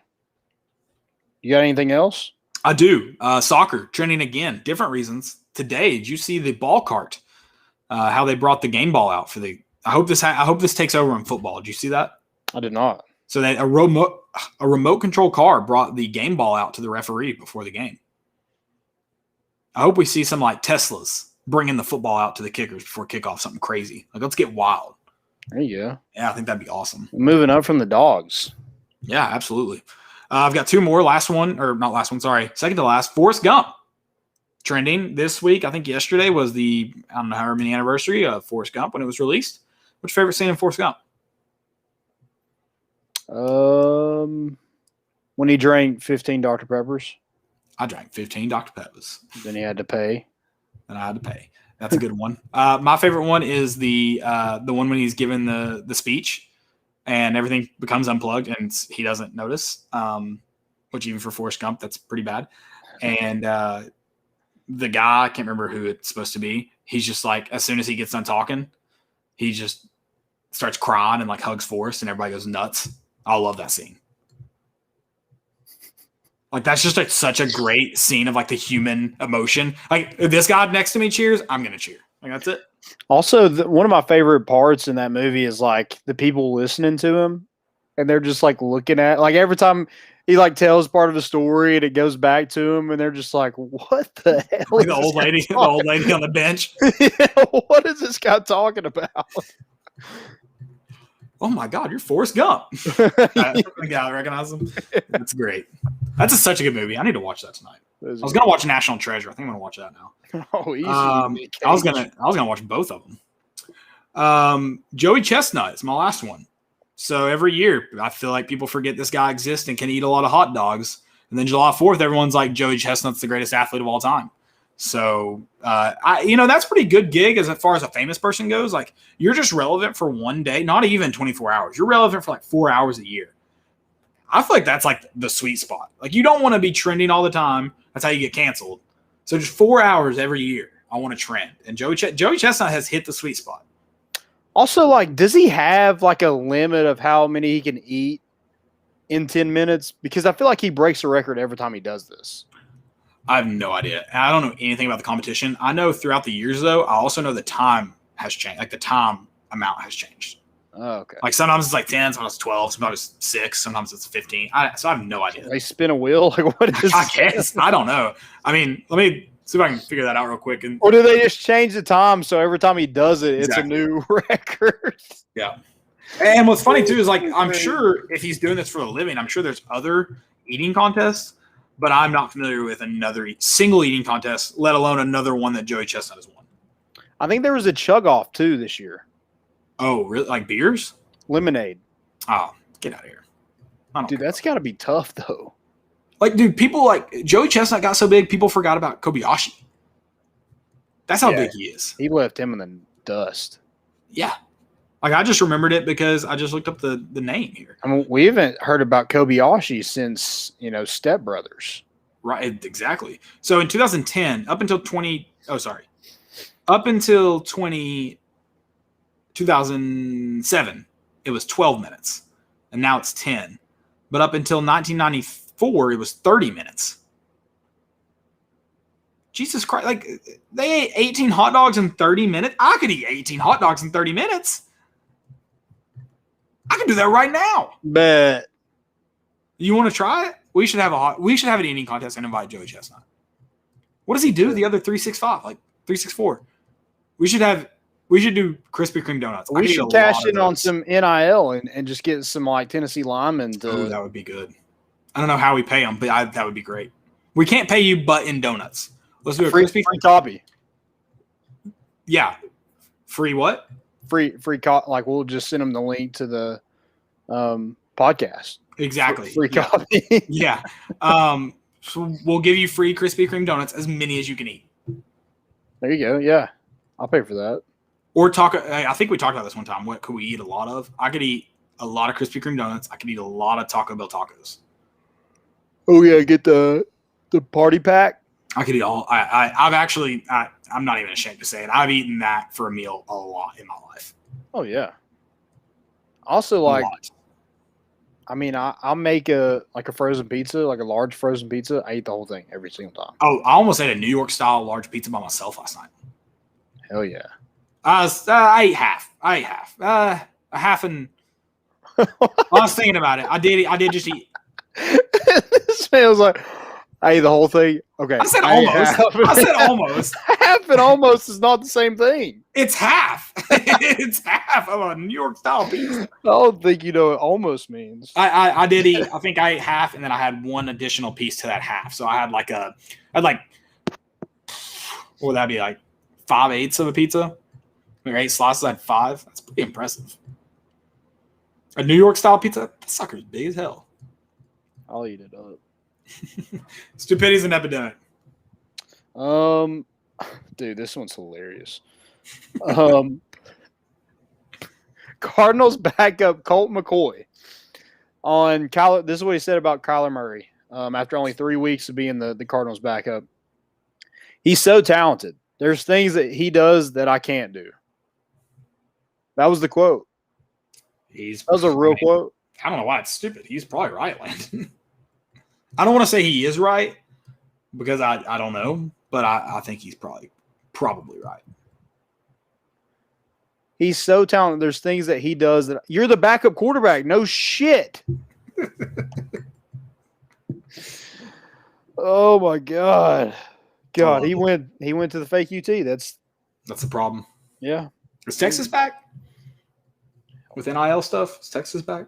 You got anything else? I do. Soccer trending again. Different reasons. Today, did you see the ball cart? How they brought the game ball out for the? I hope this takes over in football. Did you see that? I did not. So that a remote control car brought the game ball out to the referee before the game. I hope we see some like Teslas bringing the football out to the kickers before kickoff. Something crazy. Like let's get wild. There you go. Yeah, I think that'd be awesome. Moving up from the dogs. Yeah, absolutely. I've got two more. Second to last. Forrest Gump trending this week. I think yesterday was the, I don't know how many anniversary of Forrest Gump when it was released. What's your favorite scene in Forrest Gump? When he drank 15 Dr. Peppers. I drank 15 Dr. Peppers. Then he had to pay. Then I had to pay. That's a good one. My favorite one is the one when he's given the speech and everything becomes unplugged and he doesn't notice, which even for Forrest Gump, that's pretty bad. And the guy, I can't remember who it's supposed to be. He's just like, as soon as he gets done talking, he just starts crying and like hugs Forrest and everybody goes nuts. I love that scene. Like that's just like such a great scene of like the human emotion. Like if this guy next to me cheers, I'm gonna cheer. Like that's it. Also, one of my favorite parts in that movie is like the people listening to him, and they're just like looking at like every time he like tells part of the story and it goes back to him, and they're just like, "What the hell?" Like the old lady on the bench. Yeah, what is this guy talking about? Oh my God, you're Forrest Gump. I recognize him. That's great. That's such a good movie. I need to watch that tonight. I was gonna watch National Treasure. I think I'm gonna watch that now. Oh, easy. I was gonna watch both of them. Joey Chestnut is my last one. So every year, I feel like people forget this guy exists and can eat a lot of hot dogs. And then July 4th, everyone's like, Joey Chestnut's the greatest athlete of all time. So, that's a pretty good gig as far as a famous person goes. Like, you're just relevant for one day, not even 24 hours. You're relevant for like 4 hours a year. I feel like that's like the sweet spot. Like, you don't want to be trending all the time. That's how you get canceled. So just 4 hours every year, I want to trend. And Joey Chestnut has hit the sweet spot. Also, like, does he have like a limit of how many he can eat in 10 minutes? Because I feel like he breaks a record every time he does this. I have no idea. I don't know anything about the competition. I know throughout the years, though, I also know the time has changed. Like, the time amount has changed. Oh, okay. Like, sometimes it's like 10, sometimes it's 12, sometimes it's 6, sometimes it's 15. So I have no idea. They spin a wheel? Like, what is I guess. I don't know. I mean, let me see if I can figure that out real quick. Or do they just change the time so every time he does it, it's Exactly. a new record? Yeah. And what's funny, too, is like, I'm sure if he's doing this for a living, I'm sure there's other eating contests, but I'm not familiar with another single eating contest, let alone another one that Joey Chestnut has won. I think there was a chug off too this year. Oh, really? Like beers? Lemonade. Oh, get out of here. Dude, that's got to be tough though. Like, dude, people like Joey Chestnut got so big, people forgot about Kobayashi. That's how big he is. He left him in the dust. Yeah. Like, I just remembered it because I just looked up the name here. I mean, we haven't heard about Kobayashi since, Step Brothers. Right, exactly. So in 2010, up until 2007, it was 12 minutes. And now it's 10. But up until 1994, it was 30 minutes. Jesus Christ. Like, they ate 18 hot dogs in 30 minutes. I could eat 18 hot dogs in 30 minutes. I can do that right now. Bet. You want to try it? We should have an eating contest and invite Joey Chestnut. What does he do? The other 365, like 364. We should do Krispy Kreme donuts. We should cash in on some NIL and just get some like Tennessee linemen to. Oh, that would be good. I don't know how we pay them, but that would be great. We can't pay you, but in donuts. Let's do a free copy. Yeah. Free what? Free like we'll just send them the link to the podcast. Exactly. Free copy. Yeah. So we'll give you free Krispy Kreme donuts, as many as you can eat. There you go. Yeah. I'll pay for that. Or I think we talked about this one time. What could we eat a lot of? I could eat a lot of Krispy Kreme donuts. I could eat a lot of Taco Bell tacos. Oh yeah, get the party pack. I could eat all. I'm not even ashamed to say it. I've eaten that for a meal a lot in my life. Oh yeah. Also, like, I mean, I'll make a frozen pizza, like a large frozen pizza. I eat the whole thing every single time. Oh, I almost ate a New York style large pizza by myself last night. Hell yeah. I ate half. A half and. I was thinking about it. I did just eat. This man was like, I ate the whole thing. Okay. I said almost. Half and almost is not the same thing. It's half. It's half of a New York style pizza. I don't think you know what almost means. I did eat. I think I ate half, and then I had one additional piece to that half. So I had what would that be, like 5/8 of a pizza? Like 8 slices, I had 5. That's pretty impressive. A New York style pizza? That sucker's big as hell. I'll eat it up. Stupidity's an epidemic. Dude, this one's hilarious. Cardinals backup Colt McCoy on Kyler. This is what he said about Kyler Murray. After only 3 weeks of being the Cardinals backup, he's so talented. There's things that he does that I can't do. That was the quote. That was a real quote. I don't know why it's stupid. He's probably right, Landon. I don't want to say he is right because I don't know, but I think he's probably right. He's so talented. There's things that he does that you're the backup quarterback. No shit. Oh my God. God, he went to the fake UT. That's the problem. Yeah. Is Texas back? With NIL stuff? Is Texas back?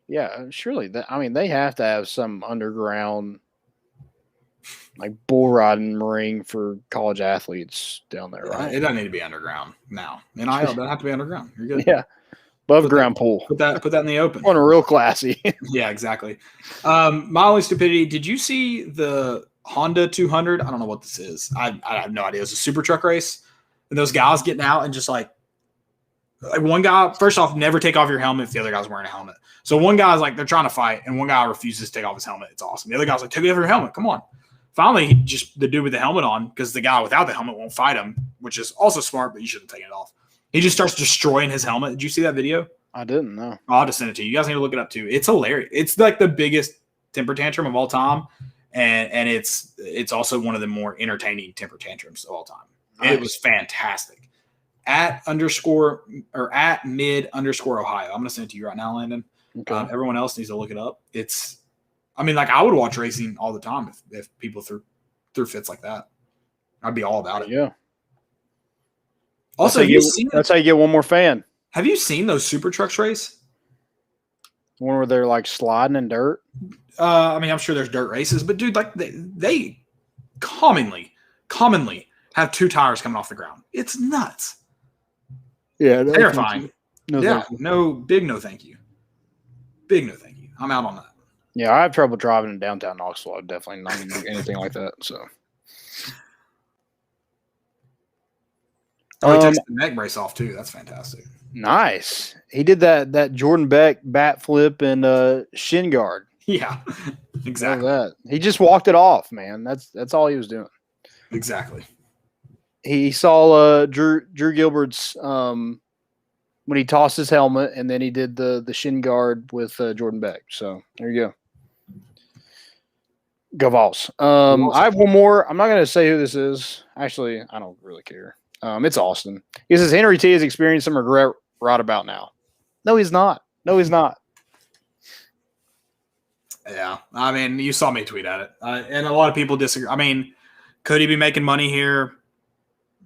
Yeah, surely. They have to have some underground like bull riding ring for college athletes down there, right? It doesn't need to be underground now. NIL doesn't have to be underground. You're good. Yeah, above ground pool. Put that in the open. On a real classy. Yeah, exactly. My only stupidity. Did you see the Honda 200? I don't know what this is. I have no idea. It's a super truck race, and those guys getting out and just like one guy. First off, never take off your helmet if the other guy's wearing a helmet. So one guy's like they're trying to fight, and one guy refuses to take off his helmet. It's awesome. The other guy's like, take off your helmet. Come on. Finally, the dude with the helmet on, because the guy without the helmet won't fight him, which is also smart, but you shouldn't take it off. He just starts destroying his helmet. Did you see that video? I didn't know. I'll just send it to you. You guys need to look it up too. It's hilarious. It's like the biggest temper tantrum of all time, and it's also one of the more entertaining temper tantrums of all time. Nice. It was fantastic. At mid_Ohio. I'm gonna send it to you right now, Landon. Okay. Everyone else needs to look it up. I would watch racing all the time if people threw fits like that. I'd be all about it. Yeah. Also, that's how you get one more fan. Have you seen those super trucks race? One where they're like sliding in dirt. I'm sure there's dirt races, but dude, like they commonly have two tires coming off the ground. It's nuts. Yeah, terrifying. No, big no thank you. Big no thank you. I'm out on that. Yeah, I have trouble driving in downtown Knoxville. I'm definitely not going to do anything like that. So, he takes the neck brace off too. That's fantastic. Nice. He did that Jordan Beck bat flip and shin guard. Yeah, exactly. That. He just walked it off, man. That's all he was doing. Exactly. He saw Drew Gilbert's when he tossed his helmet, and then he did the shin guard with Jordan Beck. So there you go. Go Vols. I have one more. I'm not going to say who this is. Actually, I don't really care. It's Austin. He says Henry T has experienced some regret right about now. No, he's not. Yeah. You saw me tweet at it. And a lot of people disagree. Could he be making money here?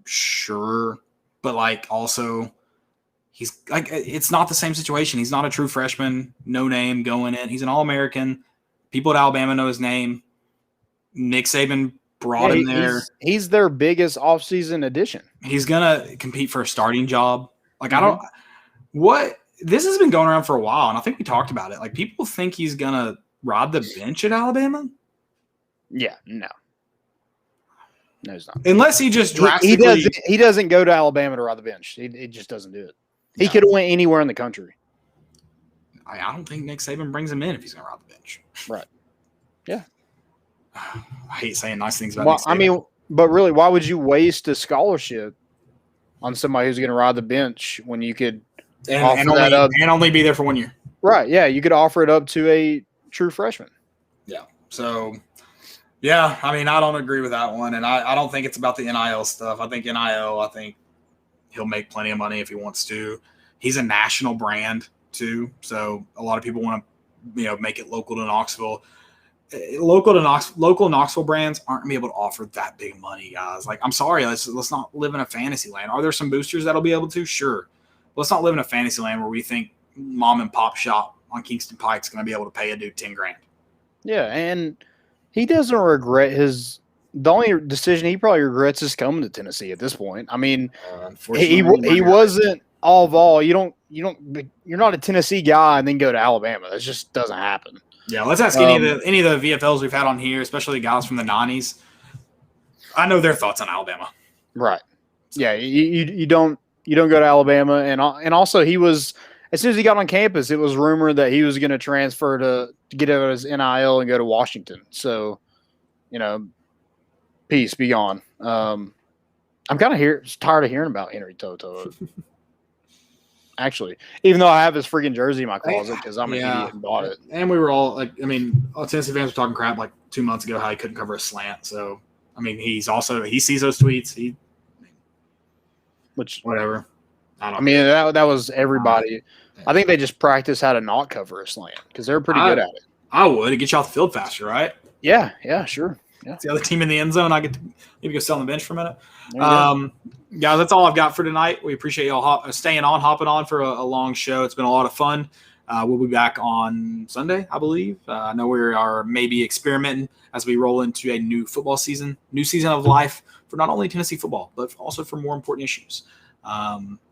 Sure. But also he's it's not the same situation. He's not a true freshman, no name going in. He's an All-American. People at Alabama know his name. Nick Saban brought him there. He's their biggest offseason addition. He's gonna compete for a starting job. This has been going around for a while, and I think we talked about it. People think he's gonna ride the bench at Alabama. Yeah, no, he's not. Unless he just drastically he doesn't go to Alabama to ride the bench. He just doesn't do it. He could have went anywhere in the country. I don't think Nick Saban brings him in if he's gonna ride the bench. Right. Yeah. I hate saying nice things about Nick Saban. But really, why would you waste a scholarship on somebody who's going to ride the bench when you could only be there for 1 year? Right. Yeah, you could offer it up to a true freshman. Yeah. So, yeah, I don't agree with that one, and I don't think it's about the NIL stuff. I think he'll make plenty of money if he wants to. He's a national brand too, so a lot of people want to, make it local to Knoxville. Local Knoxville brands aren't gonna be able to offer that big money, guys. I'm sorry, let's not live in a fantasy land. Are there some boosters that'll be able to? Sure. Let's not live in a fantasy land where we think mom and pop shop on Kingston Pike's gonna be able to pay a dude $10,000. Yeah, and he doesn't regret the only decision he probably regrets is coming to Tennessee at this point. He wasn't all of all. You're not a Tennessee guy and then go to Alabama. That just doesn't happen. Yeah, let's ask any of the VFLs we've had on here, especially the guys from the 90s. I know their thoughts on Alabama. Right. Yeah, you don't go to Alabama, and also he was, as soon as he got on campus, it was rumored that he was going to transfer to get out of his NIL and go to Washington. So, peace, be gone. I'm kind of tired of hearing about Henry Toto. Actually, even though I have his freaking jersey in my closet because I'm an idiot and bought it. And we were all Tennessee fans were talking crap 2 months ago how he couldn't cover a slant. So, he sees those tweets. Whatever. That was everybody. I think they just practice how to not cover a slant because they're pretty good at it. I would. It gets you off the field faster, right? Yeah, sure. Yeah. It's the other team in the end zone. I get to maybe go sit on the bench for a minute. Guys, that's all I've got for tonight. We appreciate y'all hopping on for a long show. It's been a lot of fun. We'll be back on Sunday, I believe. I know we are maybe experimenting as we roll into a new football season, new season of life for not only Tennessee football, but also for more important issues.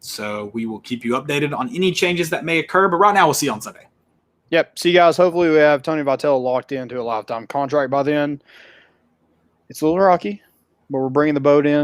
So we will keep you updated on any changes that may occur. But right now, we'll see you on Sunday. Yep. See you guys. Hopefully we have Tony Vitello locked into a lifetime contract by then. It's a little rocky, but we're bringing the boat in.